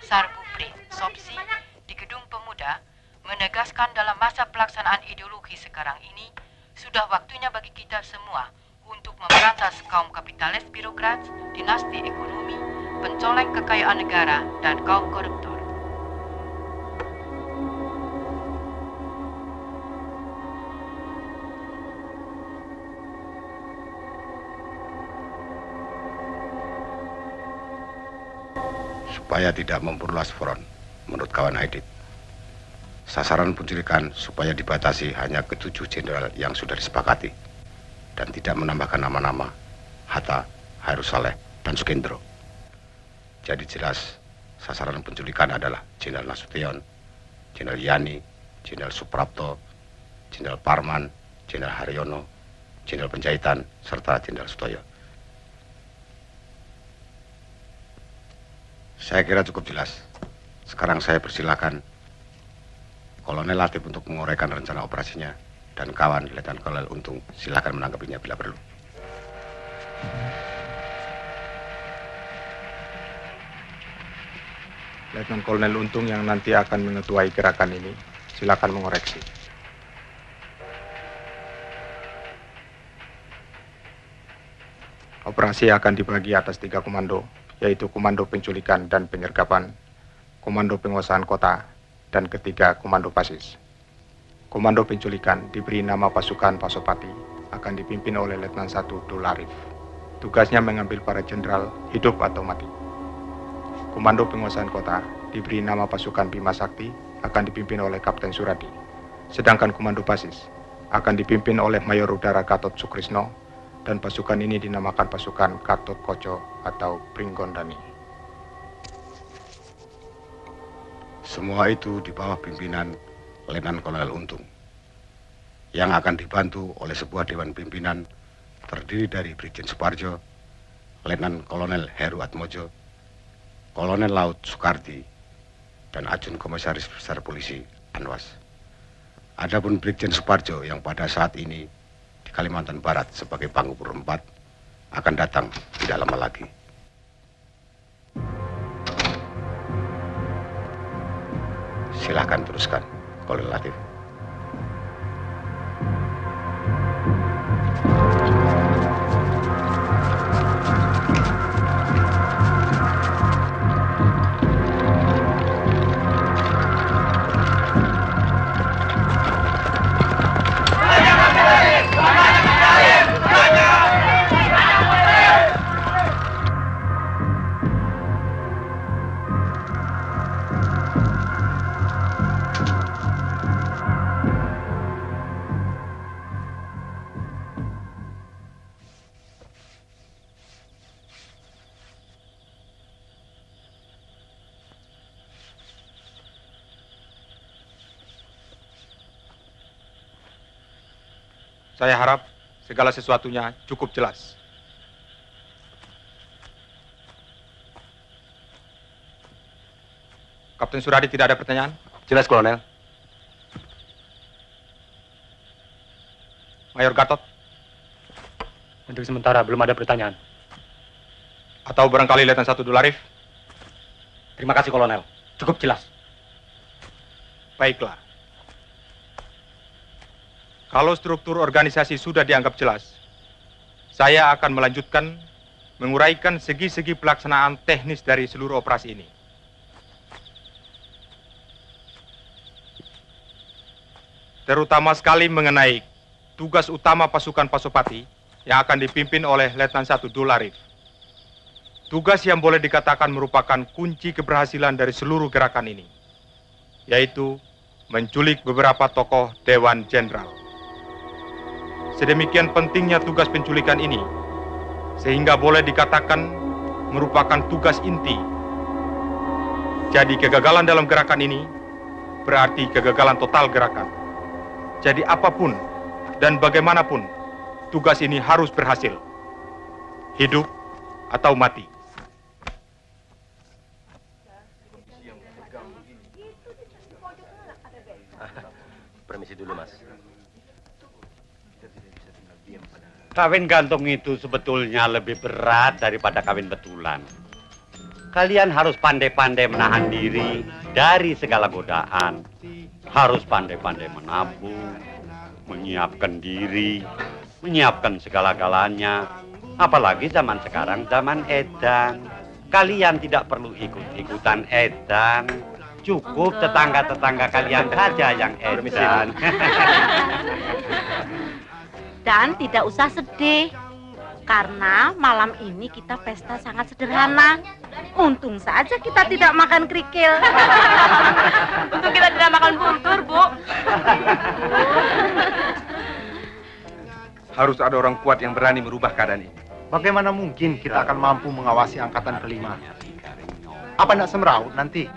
Sarbupri Sopsi di Gedung Pemuda menegaskan dalam masa pelaksanaan ideologi sekarang ini sudah waktunya bagi kita semua untuk memberantas kaum kapitalis birokrat, dinasti ekonomi, pencoleng kekayaan negara, dan kaum koruptor. Supaya tidak memperluas front, menurut kawan Aidit. Sasaran penculikan supaya dibatasi hanya ke 7 jenderal yang sudah disepakati dan tidak menambahkan nama-nama Hatta, Khairul Saleh, dan Sukendro. Jadi jelas sasaran penculikan adalah Jenderal Nasution, Jenderal Yani, Jenderal Suprapto, Jenderal Parman, Jenderal Haryono, Jenderal Penjahitan, serta Jenderal Sutoyo. Saya kira cukup jelas. Sekarang saya persilakan Kolonel Latif untuk menguraikan rencana operasinya, dan kawan Letnan Kolonel Untung silakan menanggapinya bila perlu. Letnan Kolonel Untung yang nanti akan mengetuai gerakan ini, silakan mengoreksi. Operasi akan dibagi atas 3 komando, yaitu Komando Penculikan dan Penyergapan, Komando Penguasaan Kota, dan ketiga Komando Pasis. Komando Penculikan diberi nama Pasukan Pasopati, akan dipimpin oleh Letnan 1 Dul Arif. Tugasnya mengambil para jenderal hidup atau mati. Komando Penguasaan Kota diberi nama pasukan Bima Sakti akan dipimpin oleh Kapten Suradi. Sedangkan Komando Pasis akan dipimpin oleh Mayor Udara Gatot Sukrisno dan pasukan ini dinamakan pasukan Gatot Koco atau Pringgondani. Semua itu di bawah pimpinan Letnan Kolonel Untung yang akan dibantu oleh sebuah dewan pimpinan terdiri dari Brigjen Suparjo, Letnan Kolonel Heru Atmojo, Kolonel Laut Soekardi, dan Ajun Komisaris Besar Polisi Anwas. Adapun Brigjen Suparjo yang pada saat ini di Kalimantan Barat sebagai Pangupur 4 akan datang tidak lama lagi. Silakan teruskan, Kolonel Latif. Saya harap segala sesuatunya cukup jelas. Kapten Suradi tidak ada pertanyaan? Jelas, Kolonel. Mayor Gatot? Untuk sementara belum ada pertanyaan. Atau barangkali Letnan 1 Dularif? Terima kasih, Kolonel. Cukup jelas. Baiklah. Kalau struktur organisasi sudah dianggap jelas, saya akan melanjutkan menguraikan segi-segi pelaksanaan teknis dari seluruh operasi ini. Terutama sekali mengenai tugas utama pasukan Pasopati yang akan dipimpin oleh Letnan 1 Dularif. Tugas yang boleh dikatakan merupakan kunci keberhasilan dari seluruh gerakan ini, yaitu menculik beberapa tokoh Dewan Jenderal. Sedemikian pentingnya tugas penculikan ini, sehingga boleh dikatakan merupakan tugas inti. Jadi kegagalan dalam gerakan ini berarti kegagalan total gerakan. Jadi apapun dan bagaimanapun, tugas ini harus berhasil. Hidup atau mati. Permisi dulu, Mas. Kawin gantung itu sebetulnya lebih berat daripada kawin betulan. Kalian harus pandai-pandai menahan diri dari segala godaan. Harus pandai-pandai menabung, menyiapkan diri, menyiapkan segala-galanya. Apalagi zaman sekarang, zaman edan. Kalian tidak perlu ikut-ikutan edan. Cukup tetangga-tetangga kalian saja yang edan. Dan tidak usah sedih, karena malam ini kita pesta sangat sederhana. Untung saja kita tidak makan kerikil. Untung kita tidak makan buntur, Bu. Harus ada orang kuat yang berani merubah keadaan ini. Bagaimana mungkin kita akan mampu mengawasi angkatan kelima? Apa nak semeraut nanti?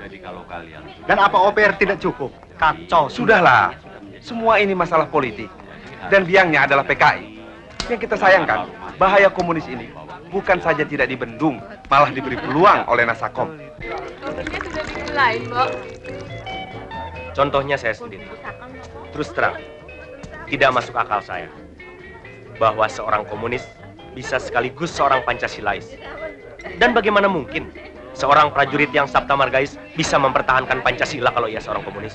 Dan apa OPR tidak cukup? Kacau. Sudahlah, semua ini masalah politik. Dan biangnya adalah PKI. Yang kita sayangkan, bahaya komunis ini bukan saja tidak dibendung, malah diberi peluang oleh Nasakom. Ini sudah dimulai, Mbok. Contohnya saya sendiri. Terus terang, tidak masuk akal saya bahwa seorang komunis bisa sekaligus seorang Pancasilais. Dan bagaimana mungkin seorang prajurit yang Sabta Margais bisa mempertahankan Pancasila kalau ia seorang komunis?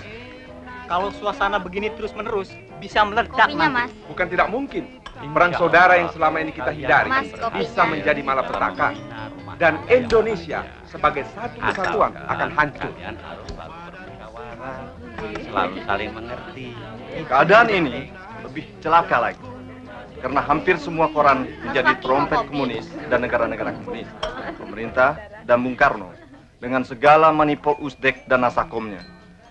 Kalau suasana begini terus-menerus, bisa meledak. Mas. Bukan tidak mungkin. Perang saudara yang selama ini kita hindari bisa menjadi malapetaka. Dan Indonesia sebagai satu kesatuan akan hancur. Selalu saling mengerti. Keadaan ini lebih celaka lagi. Karena hampir semua koran menjadi trompet komunis dan negara-negara komunis. Pemerintah dan Bung Karno dengan segala manipul Usdek dan Nasakomnya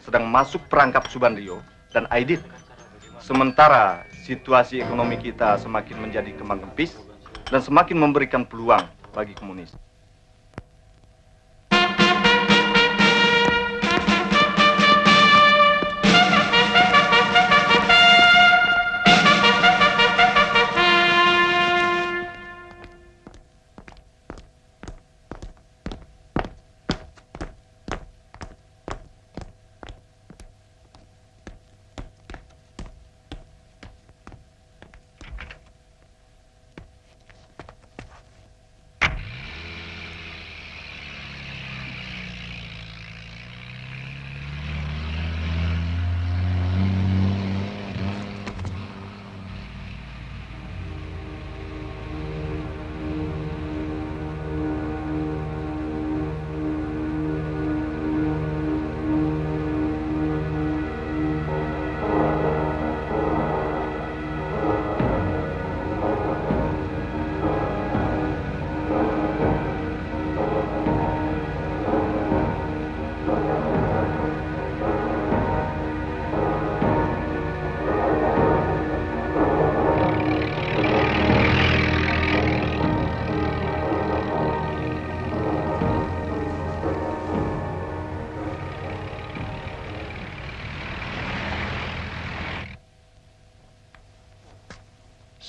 sedang masuk perangkap Subandrio dan Aidit. Sementara situasi ekonomi kita semakin menjadi kembang kempis dan semakin memberikan peluang bagi komunis.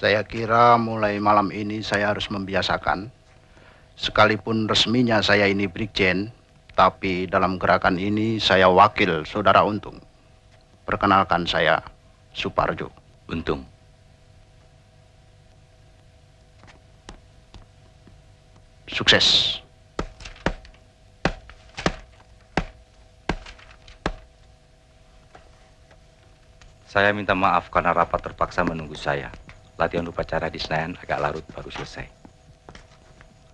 Saya kira mulai malam ini saya harus membiasakan, sekalipun resminya saya ini Brigjen, tapi dalam gerakan ini saya wakil Saudara Untung. Perkenalkan saya Suparjo. Untung. Sukses. Saya minta maaf karena rapat terpaksa menunggu saya. Latihan upacara di Senayan agak larut baru selesai.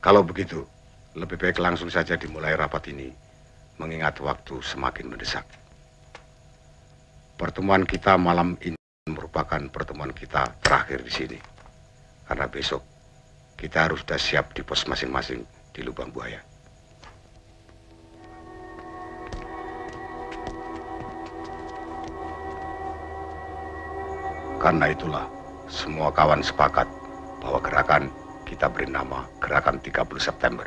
Kalau begitu, lebih baik langsung saja dimulai rapat ini, mengingat waktu semakin mendesak. Pertemuan kita malam ini merupakan pertemuan kita terakhir di sini. Karena besok kita harus sudah siap di pos masing-masing di Lubang Buaya. Karena itulah semua kawan sepakat bahwa gerakan kita beri nama Gerakan 30 September.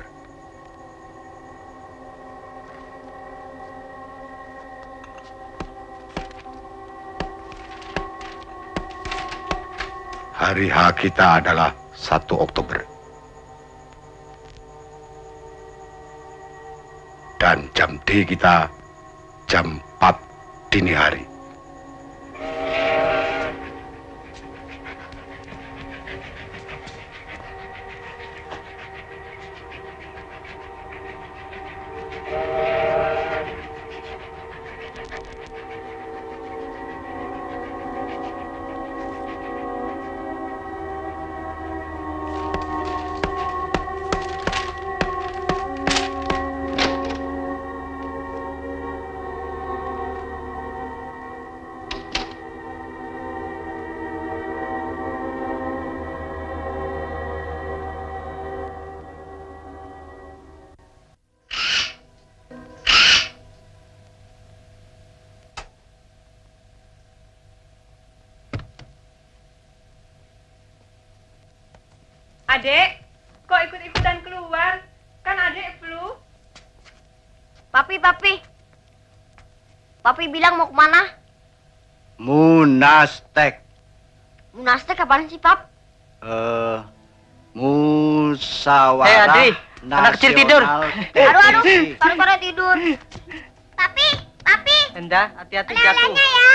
Hari H kita adalah 1 Oktober. Dan jam D kita jam 4 dini hari. Adek, kok ikut-ikutan keluar? Kan adek flu. Papi. Papi bilang mau kemana? Munastek. Munastek apaan sih, Pap? Musyawarah Adri, anak kecil tidur. Aduh, baru tidur. Papi. Enda, hati-hati jatuh. Ya.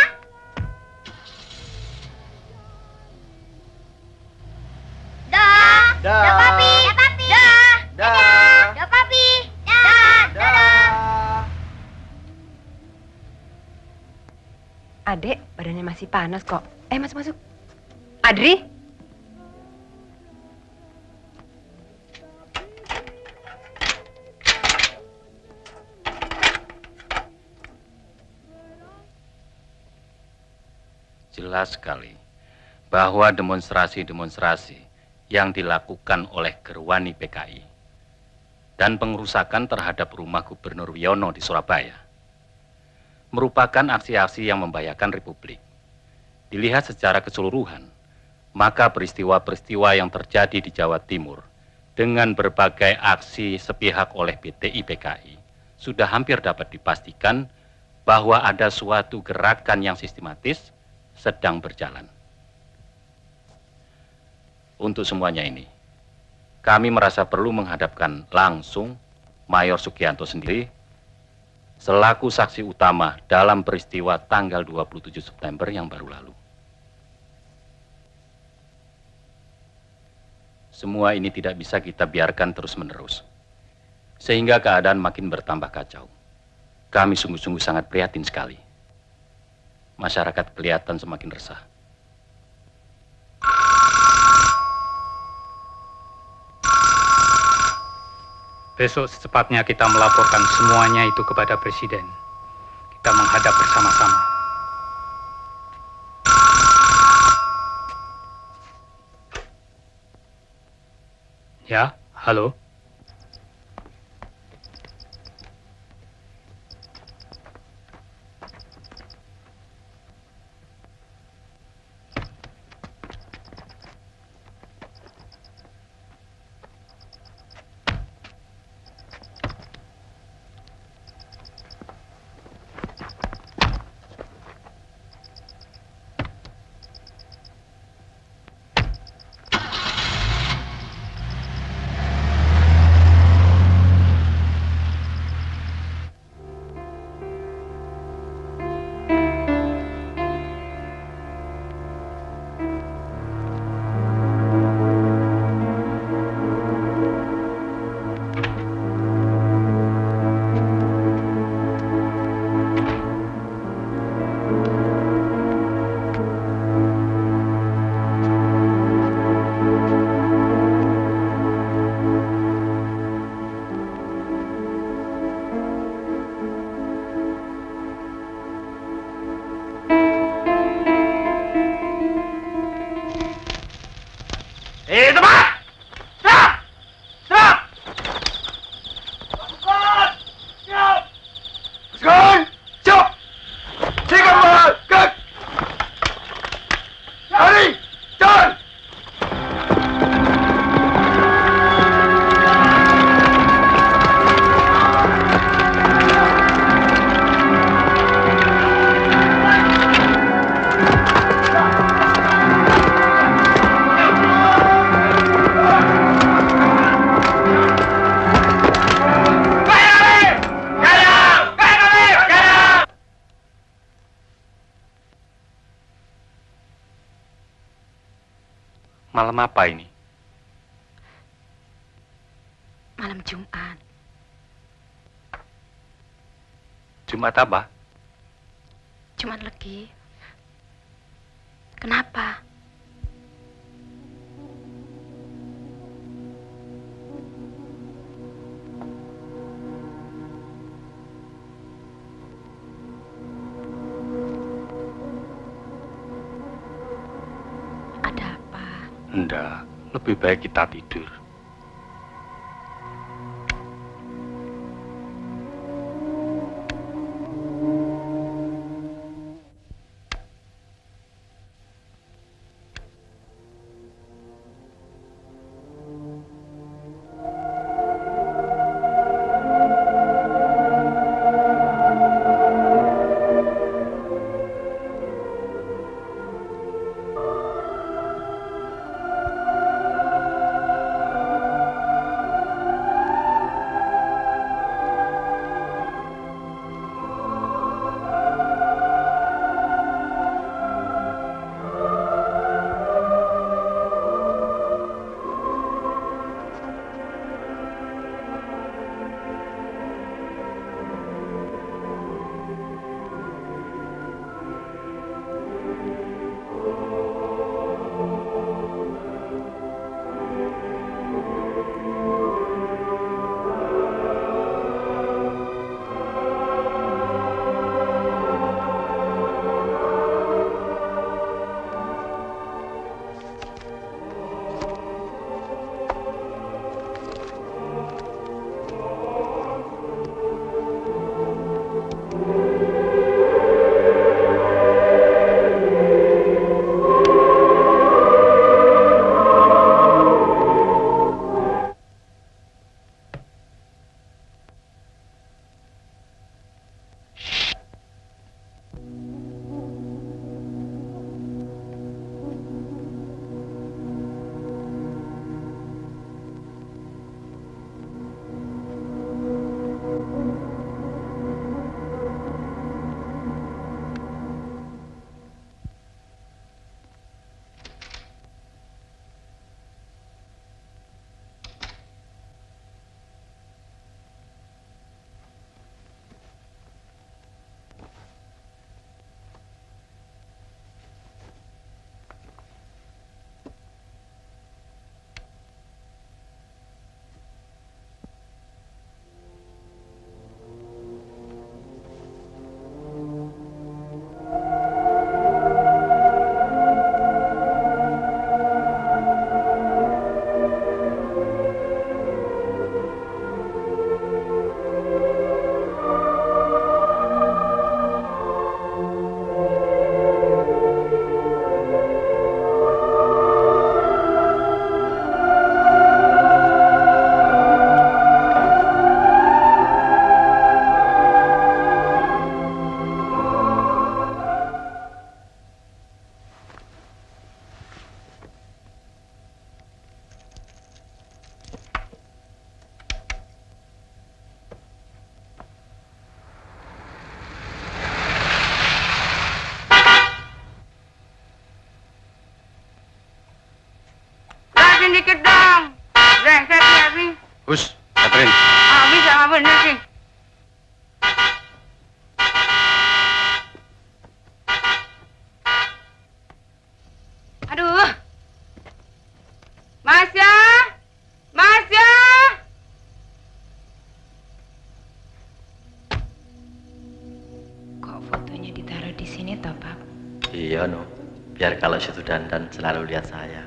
Dah, Papi. Dah, Papi. Dah. Adek, badannya masih panas kok. Masuk. Adri? Jelas sekali bahwa demonstrasi-demonstrasi yang dilakukan oleh Gerwani PKI dan pengerusakan terhadap rumah Gubernur Wiono di Surabaya merupakan aksi-aksi yang membahayakan Republik. Dilihat secara keseluruhan, maka peristiwa-peristiwa yang terjadi di Jawa Timur dengan berbagai aksi sepihak oleh PTI PKI sudah hampir dapat dipastikan bahwa ada suatu gerakan yang sistematis sedang berjalan. Untuk semuanya ini, kami merasa perlu menghadapkan langsung Mayor Sugianto sendiri selaku saksi utama dalam peristiwa tanggal 27 September yang baru lalu. Semua ini tidak bisa kita biarkan terus-menerus, sehingga keadaan makin bertambah kacau. Kami sungguh-sungguh sangat prihatin sekali. Masyarakat kelihatan semakin resah. Besok secepatnya kita melaporkan semuanya itu kepada Presiden. Kita menghadap bersama-sama. Ya, halo. Malam apa ini? Malam Jumat. Jumat apa? Jumat Legi. Kenapa? Enggak, lebih baik kita tidur. Hus, Catherine. Bisa nggak bener sih? Aduh. Masya! Masya! Kok fotonya ditaruh di sini toh, Pak? Iya, no. Biar kalau situ dandan selalu lihat saya.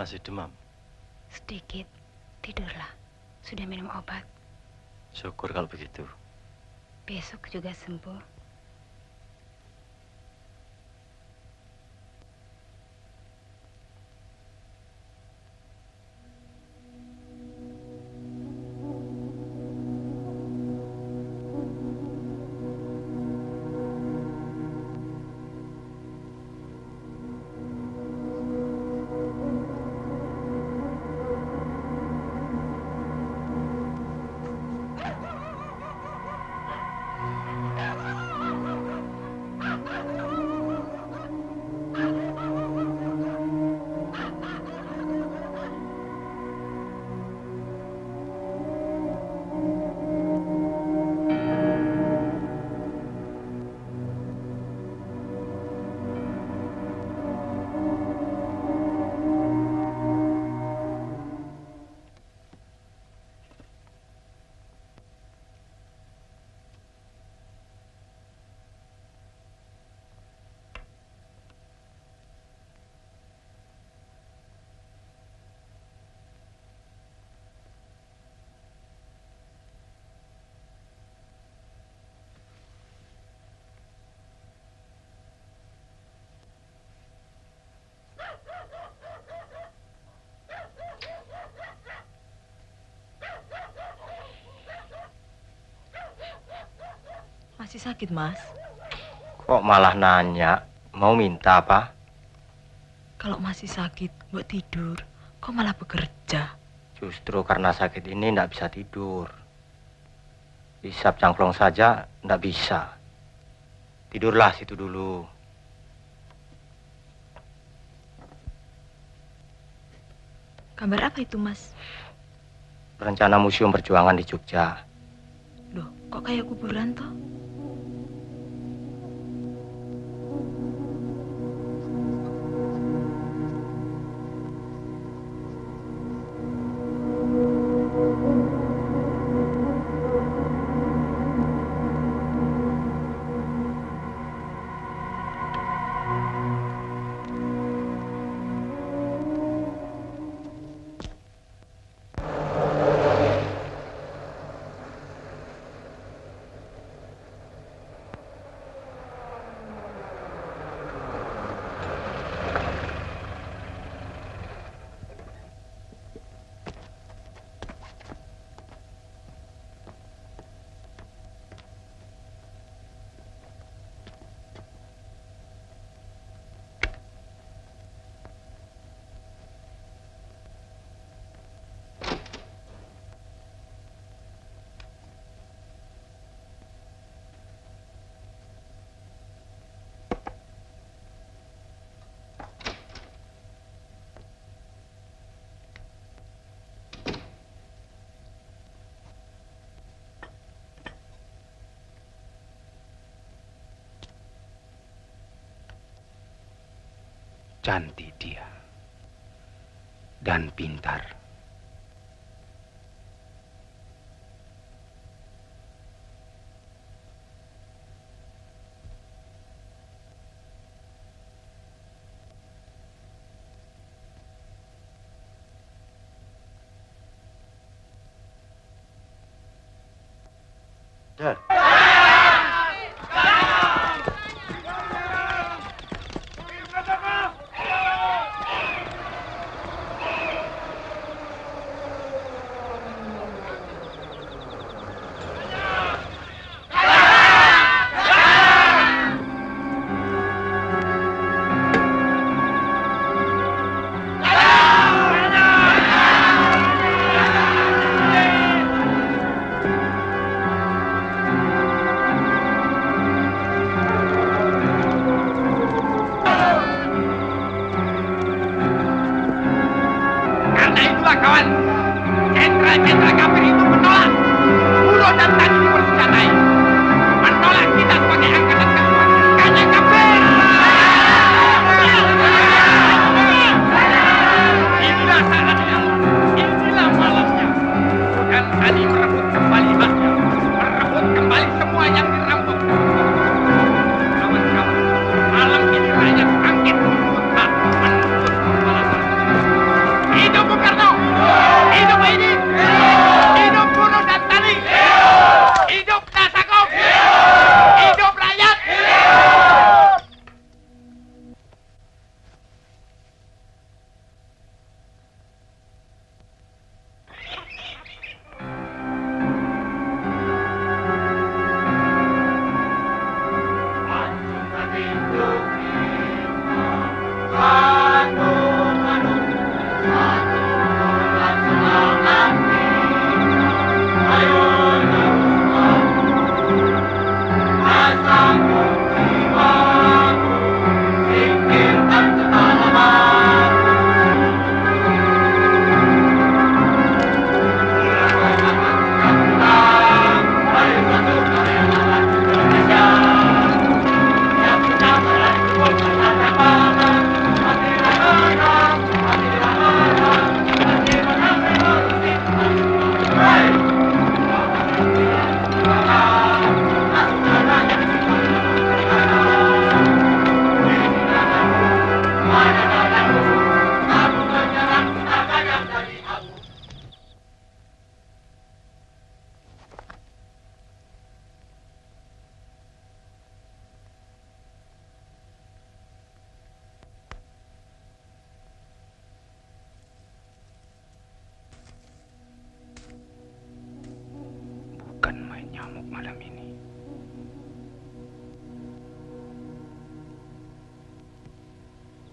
Masih demam? Sedikit. Tidurlah. Sudah minum obat. Syukur kalau begitu. Besok juga sembuh. Masih sakit, Mas? Kok malah nanya? Mau minta apa? Kalau masih sakit, buat tidur. Kok malah bekerja? Justru karena sakit ini ndak bisa tidur. Hisap cangklong saja ndak bisa. Tidurlah situ dulu. Gambar apa itu, Mas? Rencana Museum Perjuangan di Jogja. Loh, kok kayak kuburan toh? Cantik dia dan pintar. Dar.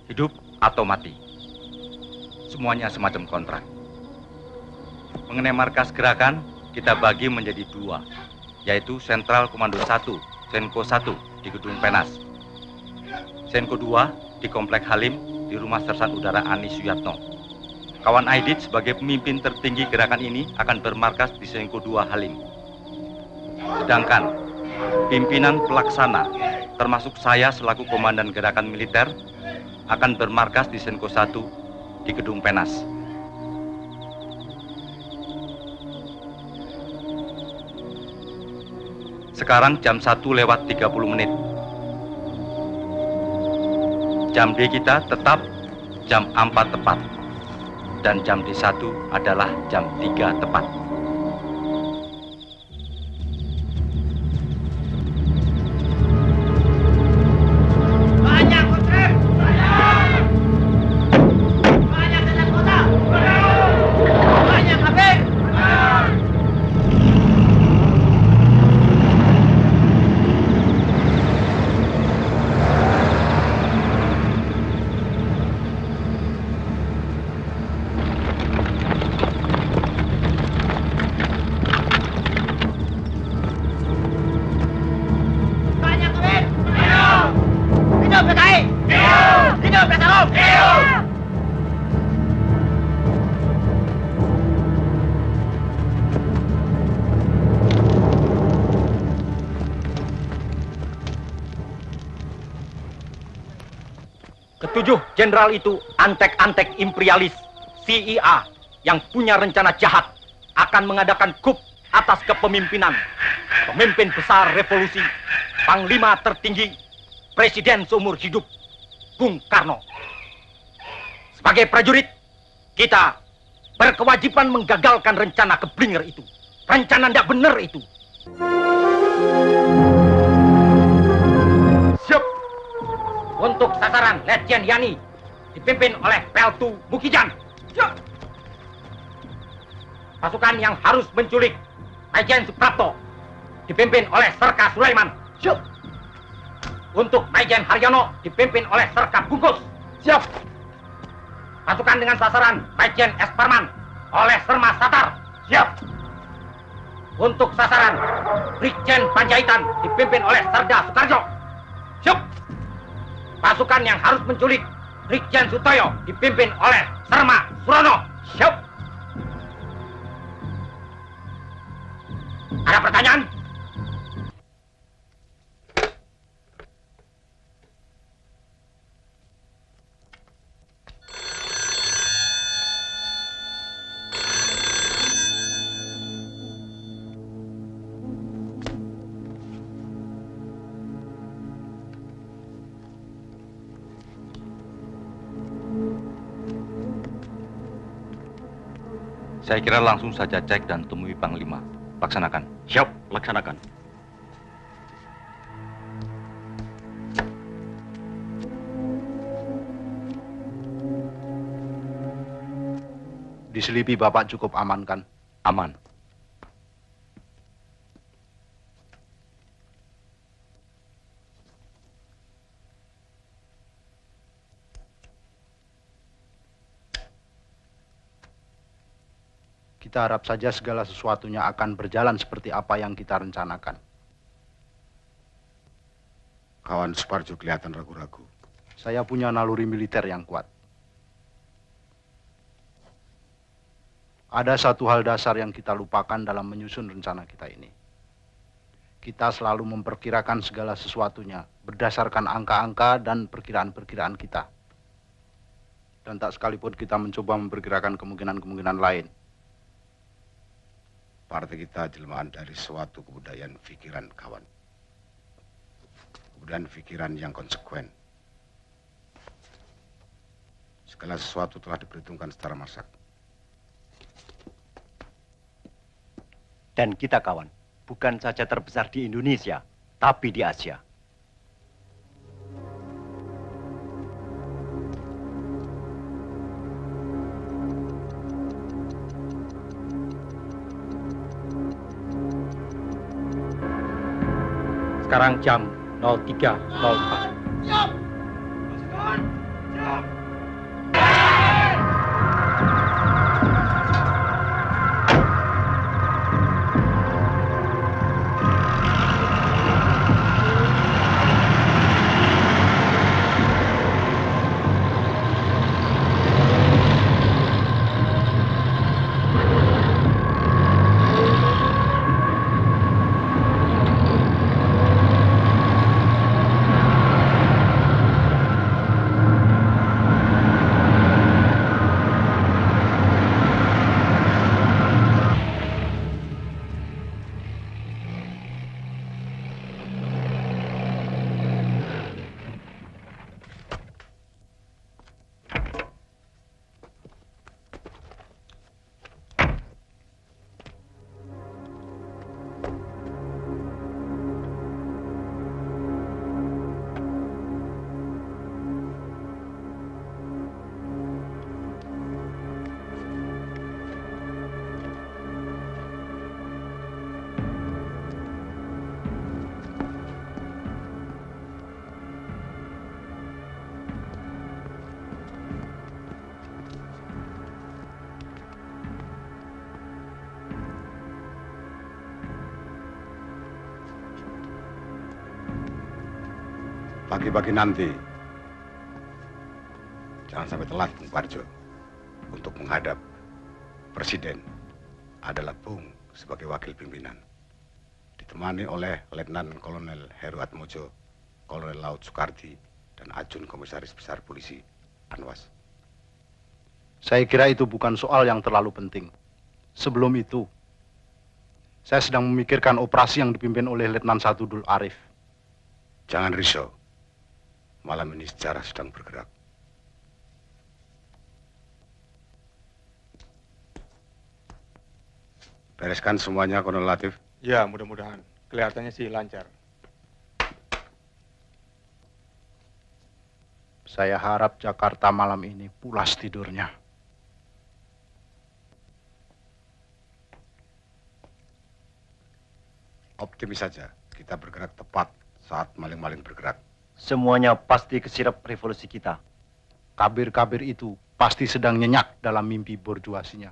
Hidup atau mati. Semuanya semacam kontrak. Mengenai markas gerakan, kita bagi menjadi dua, yaitu Sentral Komando 1, Senko 1 di Gedung Penas. Senko 2 di Komplek Halim di Rumah Sersan Udara Ani Suyatno. Kawan Aidit sebagai pemimpin tertinggi gerakan ini akan bermarkas di Senko 2 Halim. Sedangkan pimpinan pelaksana, termasuk saya selaku komandan gerakan militer, akan bermarkas di Senko 1 di Gedung Penas. Sekarang jam 1:30. Jam D kita tetap jam 4 tepat. Dan jam D1 adalah jam 3 tepat. Ketujuh jenderal itu antek-antek imperialis CIA yang punya rencana jahat akan mengadakan coup atas kepemimpinan pemimpin besar revolusi, panglima tertinggi, presiden seumur hidup, Bung Karno. Sebagai prajurit, kita berkewajiban menggagalkan rencana keblinger itu. Rencana tidak benar itu. Siap. Untuk sasaran Letjen Yani dipimpin oleh Peltu Mukijan. Siap. Pasukan yang harus menculik Maijen Suprapto dipimpin oleh Serka Sulaiman. Siap. Untuk Maijen Haryono dipimpin oleh Serka Bungkus. Siap. Pasukan dengan sasaran Maijen S. Parman oleh Serma Satar. Siap. Untuk sasaran Brigjen Panjaitan dipimpin oleh Serda Sukarjo. Siap. Pasukan yang harus menculik Brigjen Sutoyo dipimpin oleh Serma Surono. Siap. Ada pertanyaan? Saya kira langsung saja cek dan temui Panglima. Laksanakan. Siap, laksanakan. Diselipi Bapak cukup aman kan? Aman. Kita harap saja segala sesuatunya akan berjalan seperti apa yang kita rencanakan. Kawan Suparjo kelihatan ragu-ragu. Saya punya naluri militer yang kuat. Ada satu hal dasar yang kita lupakan dalam menyusun rencana kita ini. Kita selalu memperkirakan segala sesuatunya berdasarkan angka-angka dan perkiraan-perkiraan kita. Dan tak sekalipun kita mencoba memperkirakan kemungkinan-kemungkinan lain. Partai kita jelmaan dari suatu kebudayaan pikiran kawan. Kebudayaan pikiran yang konsekuen. Segala sesuatu telah diperhitungkan secara masak. Dan kita kawan, bukan saja terbesar di Indonesia, tapi di Asia. Sekarang jam 03.04. Siap. Pagi-pagi nanti, jangan sampai telat, Bung Parjo, untuk menghadap Presiden adalah Bung sebagai wakil pimpinan, ditemani oleh Letnan Kolonel Heru Atmojo, Kolonel Laut Soekardi, dan Ajun Komisaris Besar Polisi Anwas. Saya kira itu bukan soal yang terlalu penting. Sebelum itu, saya sedang memikirkan operasi yang dipimpin oleh Letnan 1 Dul Arif. Jangan risau. Malam ini sejarah sedang bergerak. Bereskan semuanya, Kolonel Latif. Ya, mudah-mudahan. Kelihatannya sih lancar. Saya harap Jakarta malam ini pulas tidurnya. Optimis saja, kita bergerak tepat saat maling-maling bergerak. Semuanya pasti kesirap revolusi kita. Kabir-kabir itu pasti sedang nyenyak dalam mimpi borjuasinya.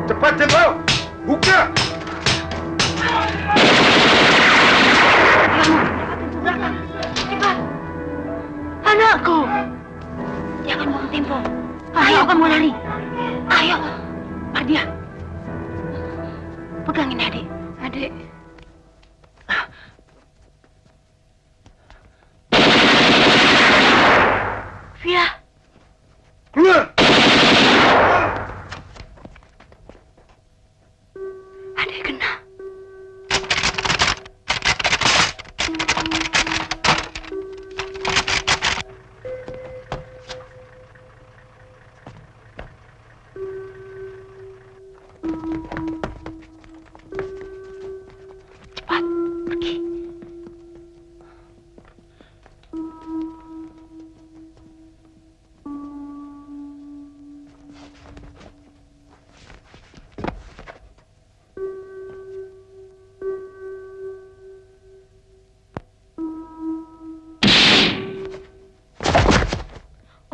Cepat, Jenderal! Buka! Cepat! Anakku! Jangan buang tempo. Ayo kamu lari. Ayo. Keluar dia. Pegangin adik. Adik. Via. Keluar. Adik kena. Cepat, pergi.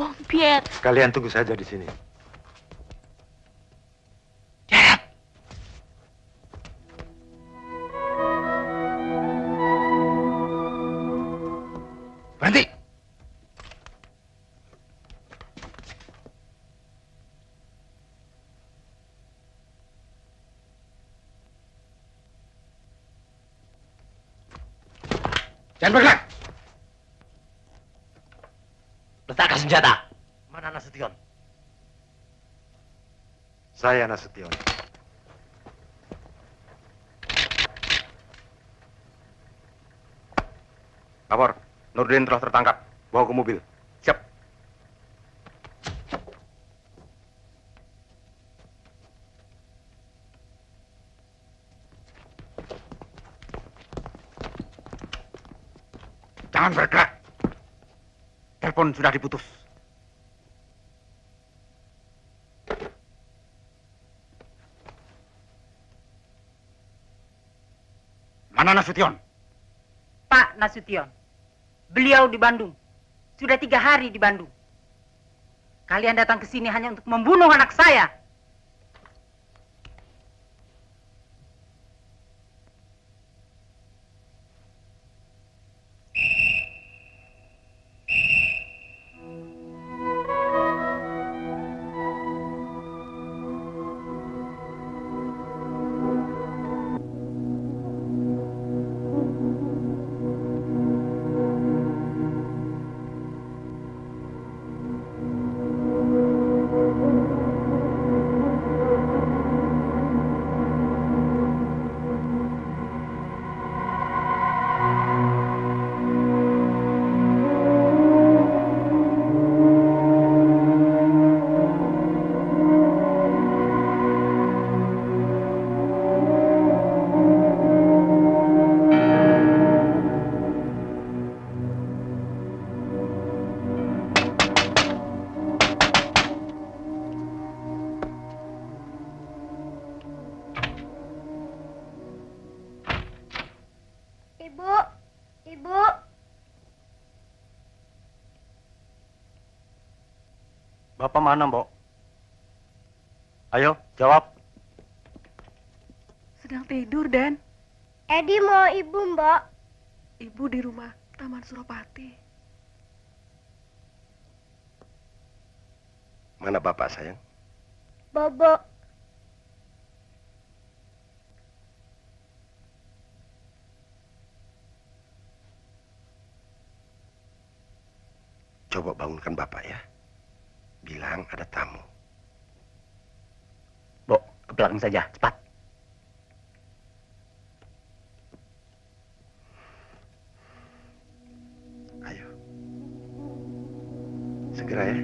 Om Pierre. Kalian tunggu saja di sini. Berhenti. Jangan bergerak. Letakkan senjata. Mana Nasution? Saya Nasution. Lapor, Nurdin telah tertangkap. Bawa ke mobil. Siap. Jangan bergerak. Telepon sudah diputus. Mana Nasution? Pak Nasution, beliau di Bandung. Sudah 3 hari di Bandung. Kalian datang ke sini hanya untuk membunuh anak saya. Ibu, Ibu. Bapak mana, Mbok? Ayo, jawab. Sedang tidur, Dan. Edi mau ibu, Mbak. Ibu di rumah Taman Suropati. Mana Bapak, sayang? Bobo. Coba bangunkan Bapak ya. Bilang ada tamu. Bok, ke belakang saja, cepat. Ayo. Segera ya.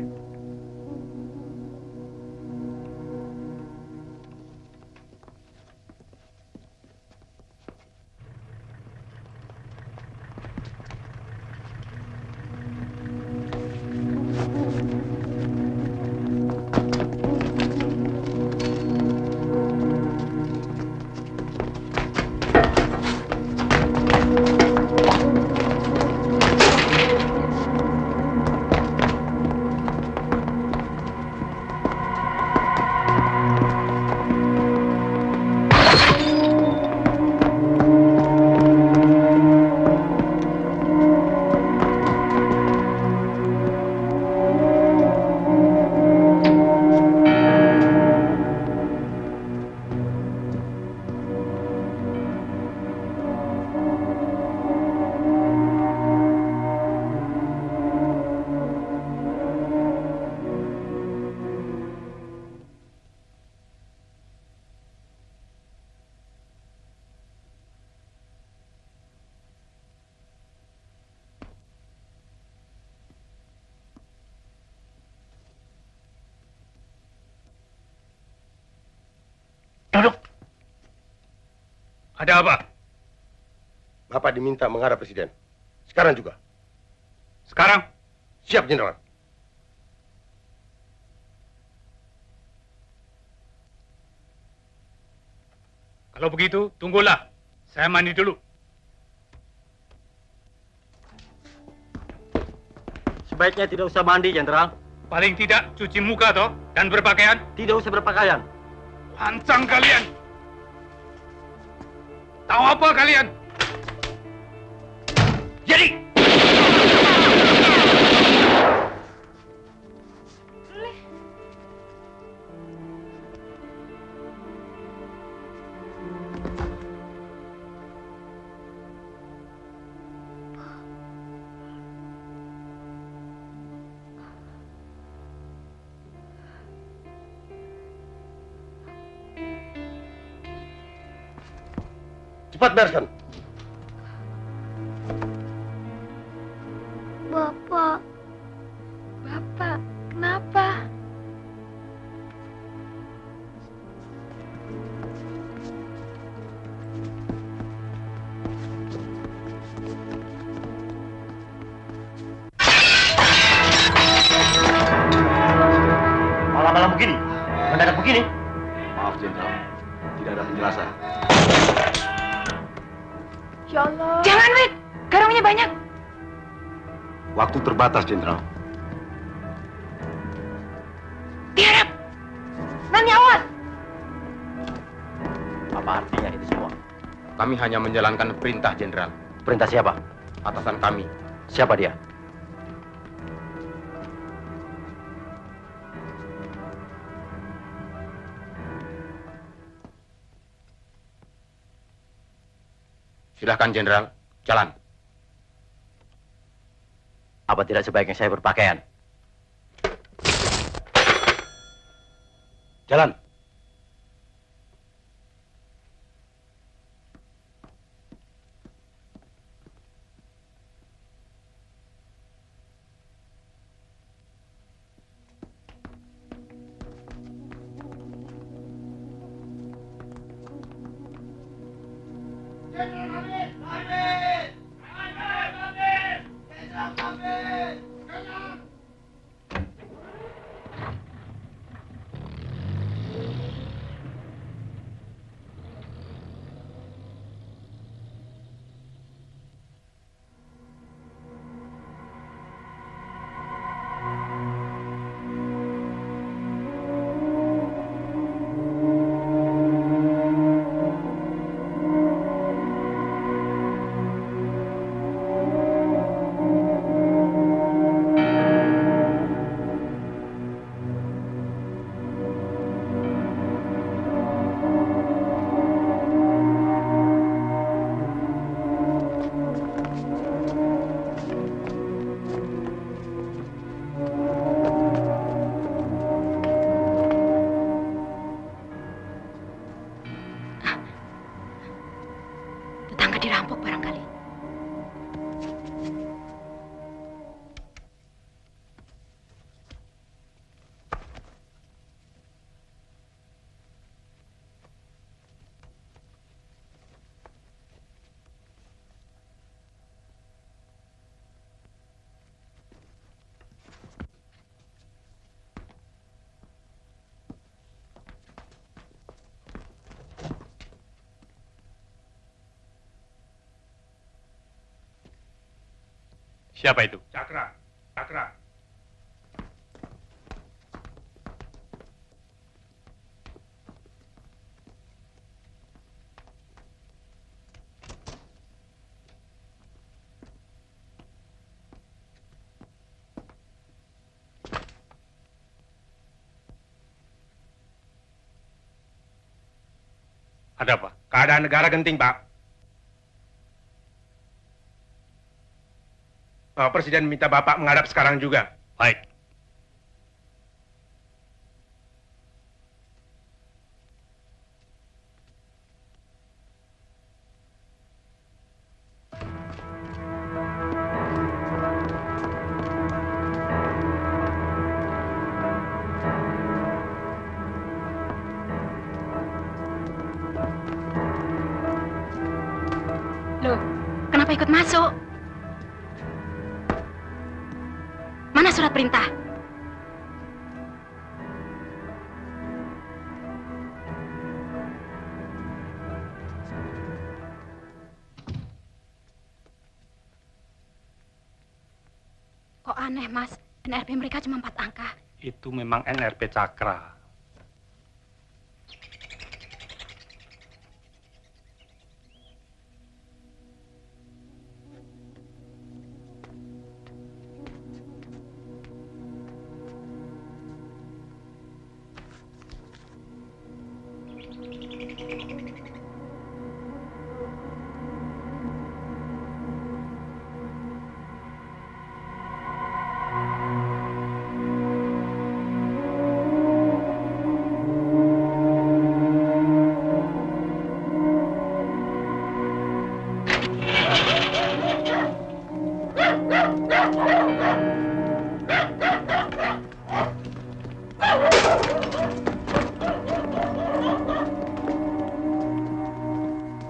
Ada apa? Bapak diminta menghadap Presiden. Sekarang juga. Sekarang? Siap, Jenderal. Kalau begitu, tunggulah. Saya mandi dulu. Sebaiknya tidak usah mandi, Jenderal. Paling tidak cuci muka toh dan berpakaian. Tidak usah berpakaian. Lancang kalian. Tahu apa kalian? Jadi. Cepat bereskan. Bapak. Bapak, kenapa? Malam-malam begini, mendadak begini. Maaf, Jenderal. Tidak ada penjelasan. Ya Allah. Jangan, Wid. Garungnya banyak. Waktu terbatas, Jenderal. Tiarap. Nani, awas. Apa artinya itu semua? Kami hanya menjalankan perintah, Jenderal. Perintah siapa? Atasan kami. Siapa dia? Silahkan, Jenderal. Jalan. Apa tidak sebaiknya saya berpakaian? Jalan. Tetangga dirampok barangkali. Siapa itu? Cakra. Cakra. Ada apa? Keadaan negara genting, Pak. Presiden minta Bapak menghadap sekarang juga. Baik. ikut masuk. Mana surat perintah? Kok aneh, Mas? NRP mereka cuma 4 angka. Itu memang NRP Cakra.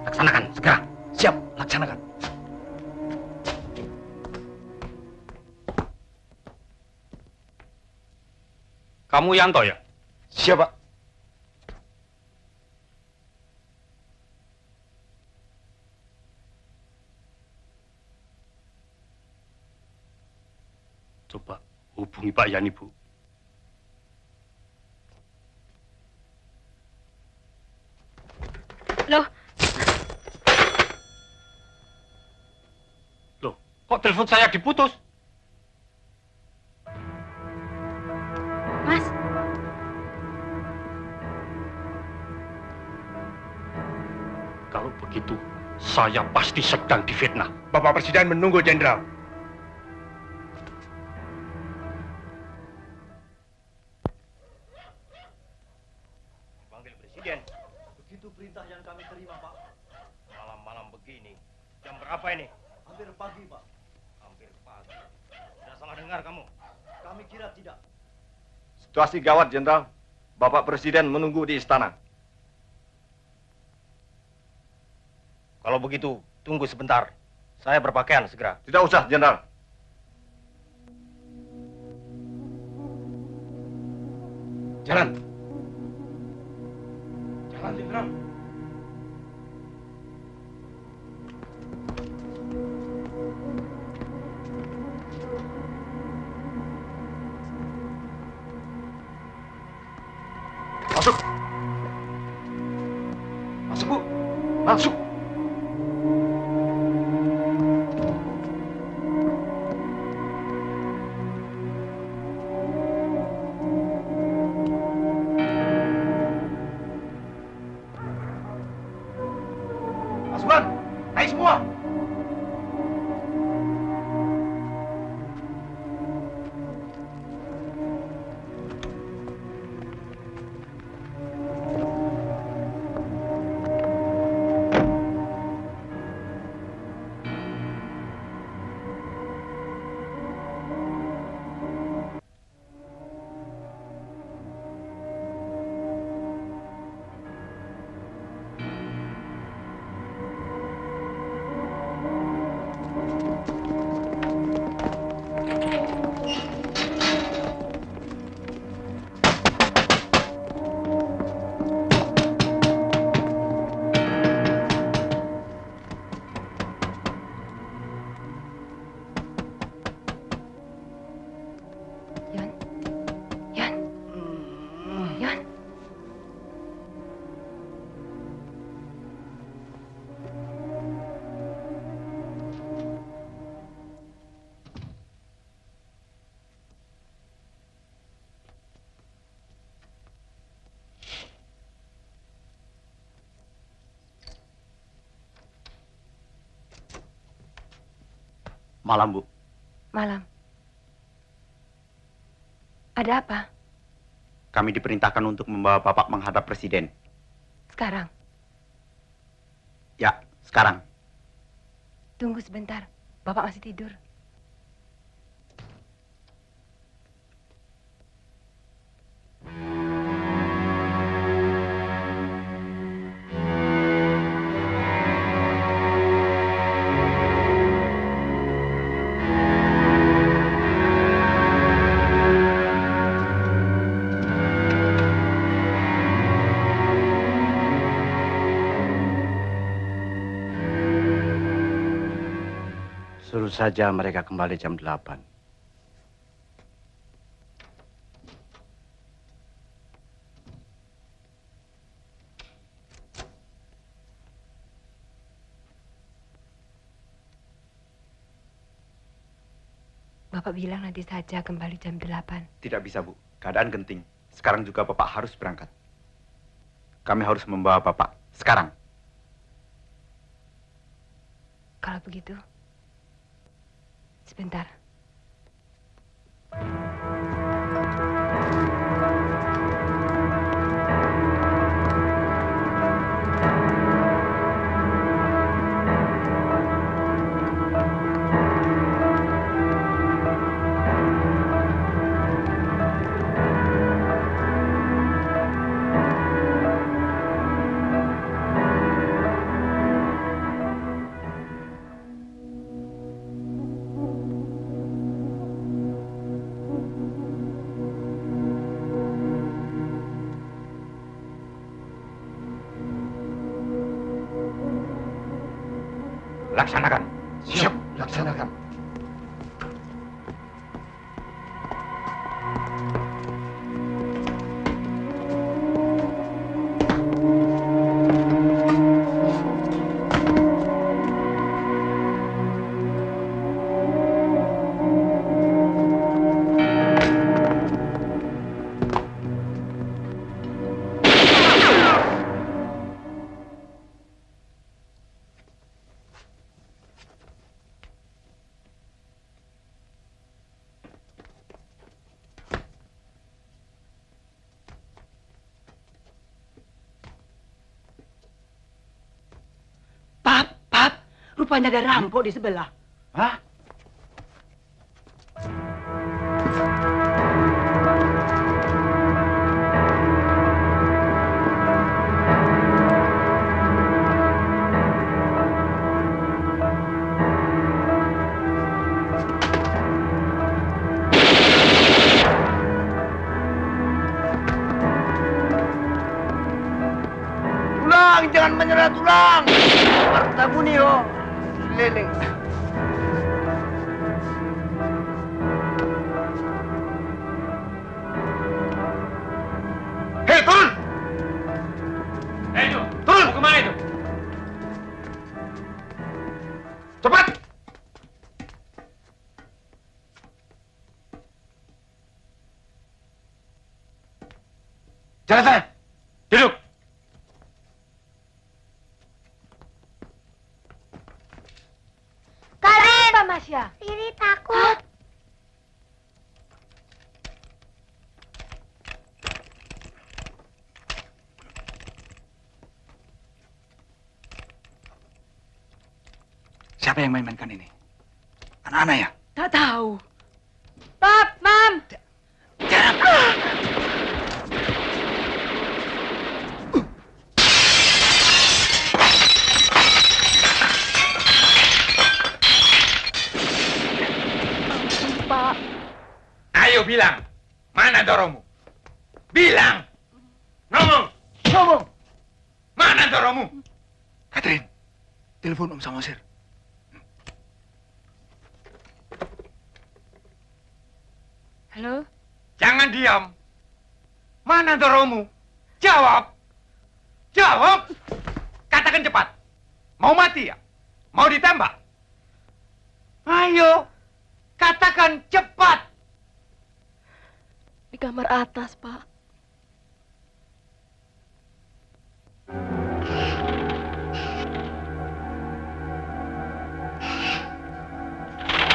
Laksanakan, segera. Siap, laksanakan. Kamu Yanto ya? Siap, Pak. Coba hubungi Pak Yani, Bu. Loh, kok telepon saya diputus? Mas. Kalau begitu, saya pasti sedang difitnah. Bapak Presiden menunggu, Jenderal. Panggil Presiden. Begitu perintah yang kami terima, Pak. Malam-malam begini. Jam berapa ini? Hampir pagi, Pak. Hampir pagi. Tidak salah dengar kamu. Kami kira tidak. Situasi gawat, Jenderal. Bapak Presiden menunggu di istana. Kalau begitu, tunggu sebentar. Saya berpakaian segera. Tidak usah, Jenderal. Jalan. Jalan, Jenderal. Masuk. Masuk, Bu. Masuk. Pasukan, naik semua. Malam, Bu. Malam. Ada apa? Kami diperintahkan untuk membawa Bapak menghadap Presiden. Sekarang? Ya, sekarang. Tunggu sebentar. Bapak masih tidur. Suruh saja mereka kembali jam 8. Bapak bilang nanti saja kembali jam 8. Tidak bisa, Bu. Keadaan genting. Sekarang juga Bapak harus berangkat. Kami harus membawa Bapak sekarang. Kalau begitu, sebentar. Laksanakan. Siap, laksanakan. Rupanya ada rampok di sebelah. Hah? Tulang, jangan menyerah tulang. Marta Bunio. Leleng. Hei, turun! Itu, turun! Mau kemana itu? Cepat! Jalan sana! Duduk! Kalian, Masya? Riri takut. Siapa yang main-mainkan ini? Anak-anak ya? Tak tahu. Pap, Mam. Pak. Ayo bilang, mana Doromu? Bilang. Ngomong. Ngomong. Mana Doromu? Catherine, telepon Om Samosir. Halo? Jangan diam. Mana Doromu? Jawab. Jawab. Katakan cepat. Mau mati ya? Mau ditembak? Ayo. Katakan cepat. Di kamar atas, Pak.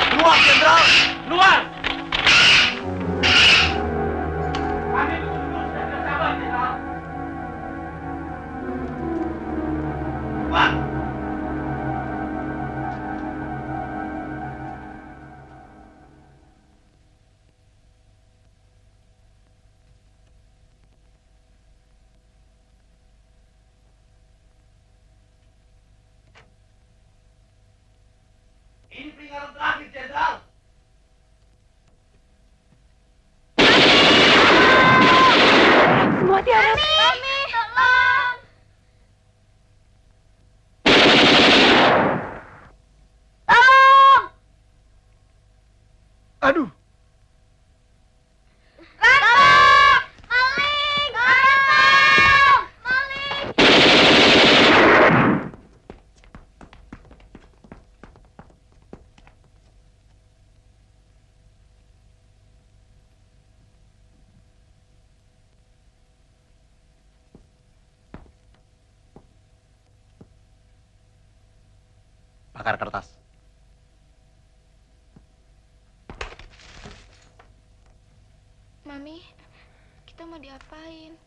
Keluar, Jenderal! Keluar! Kami tunggu dan bersabar, Jenderal. Keluar! Ini peringatan terakhir, Jenderal. Semua tiarap. Mami, tolong. Tolong! akar kertas. Mami, kita mau diapain?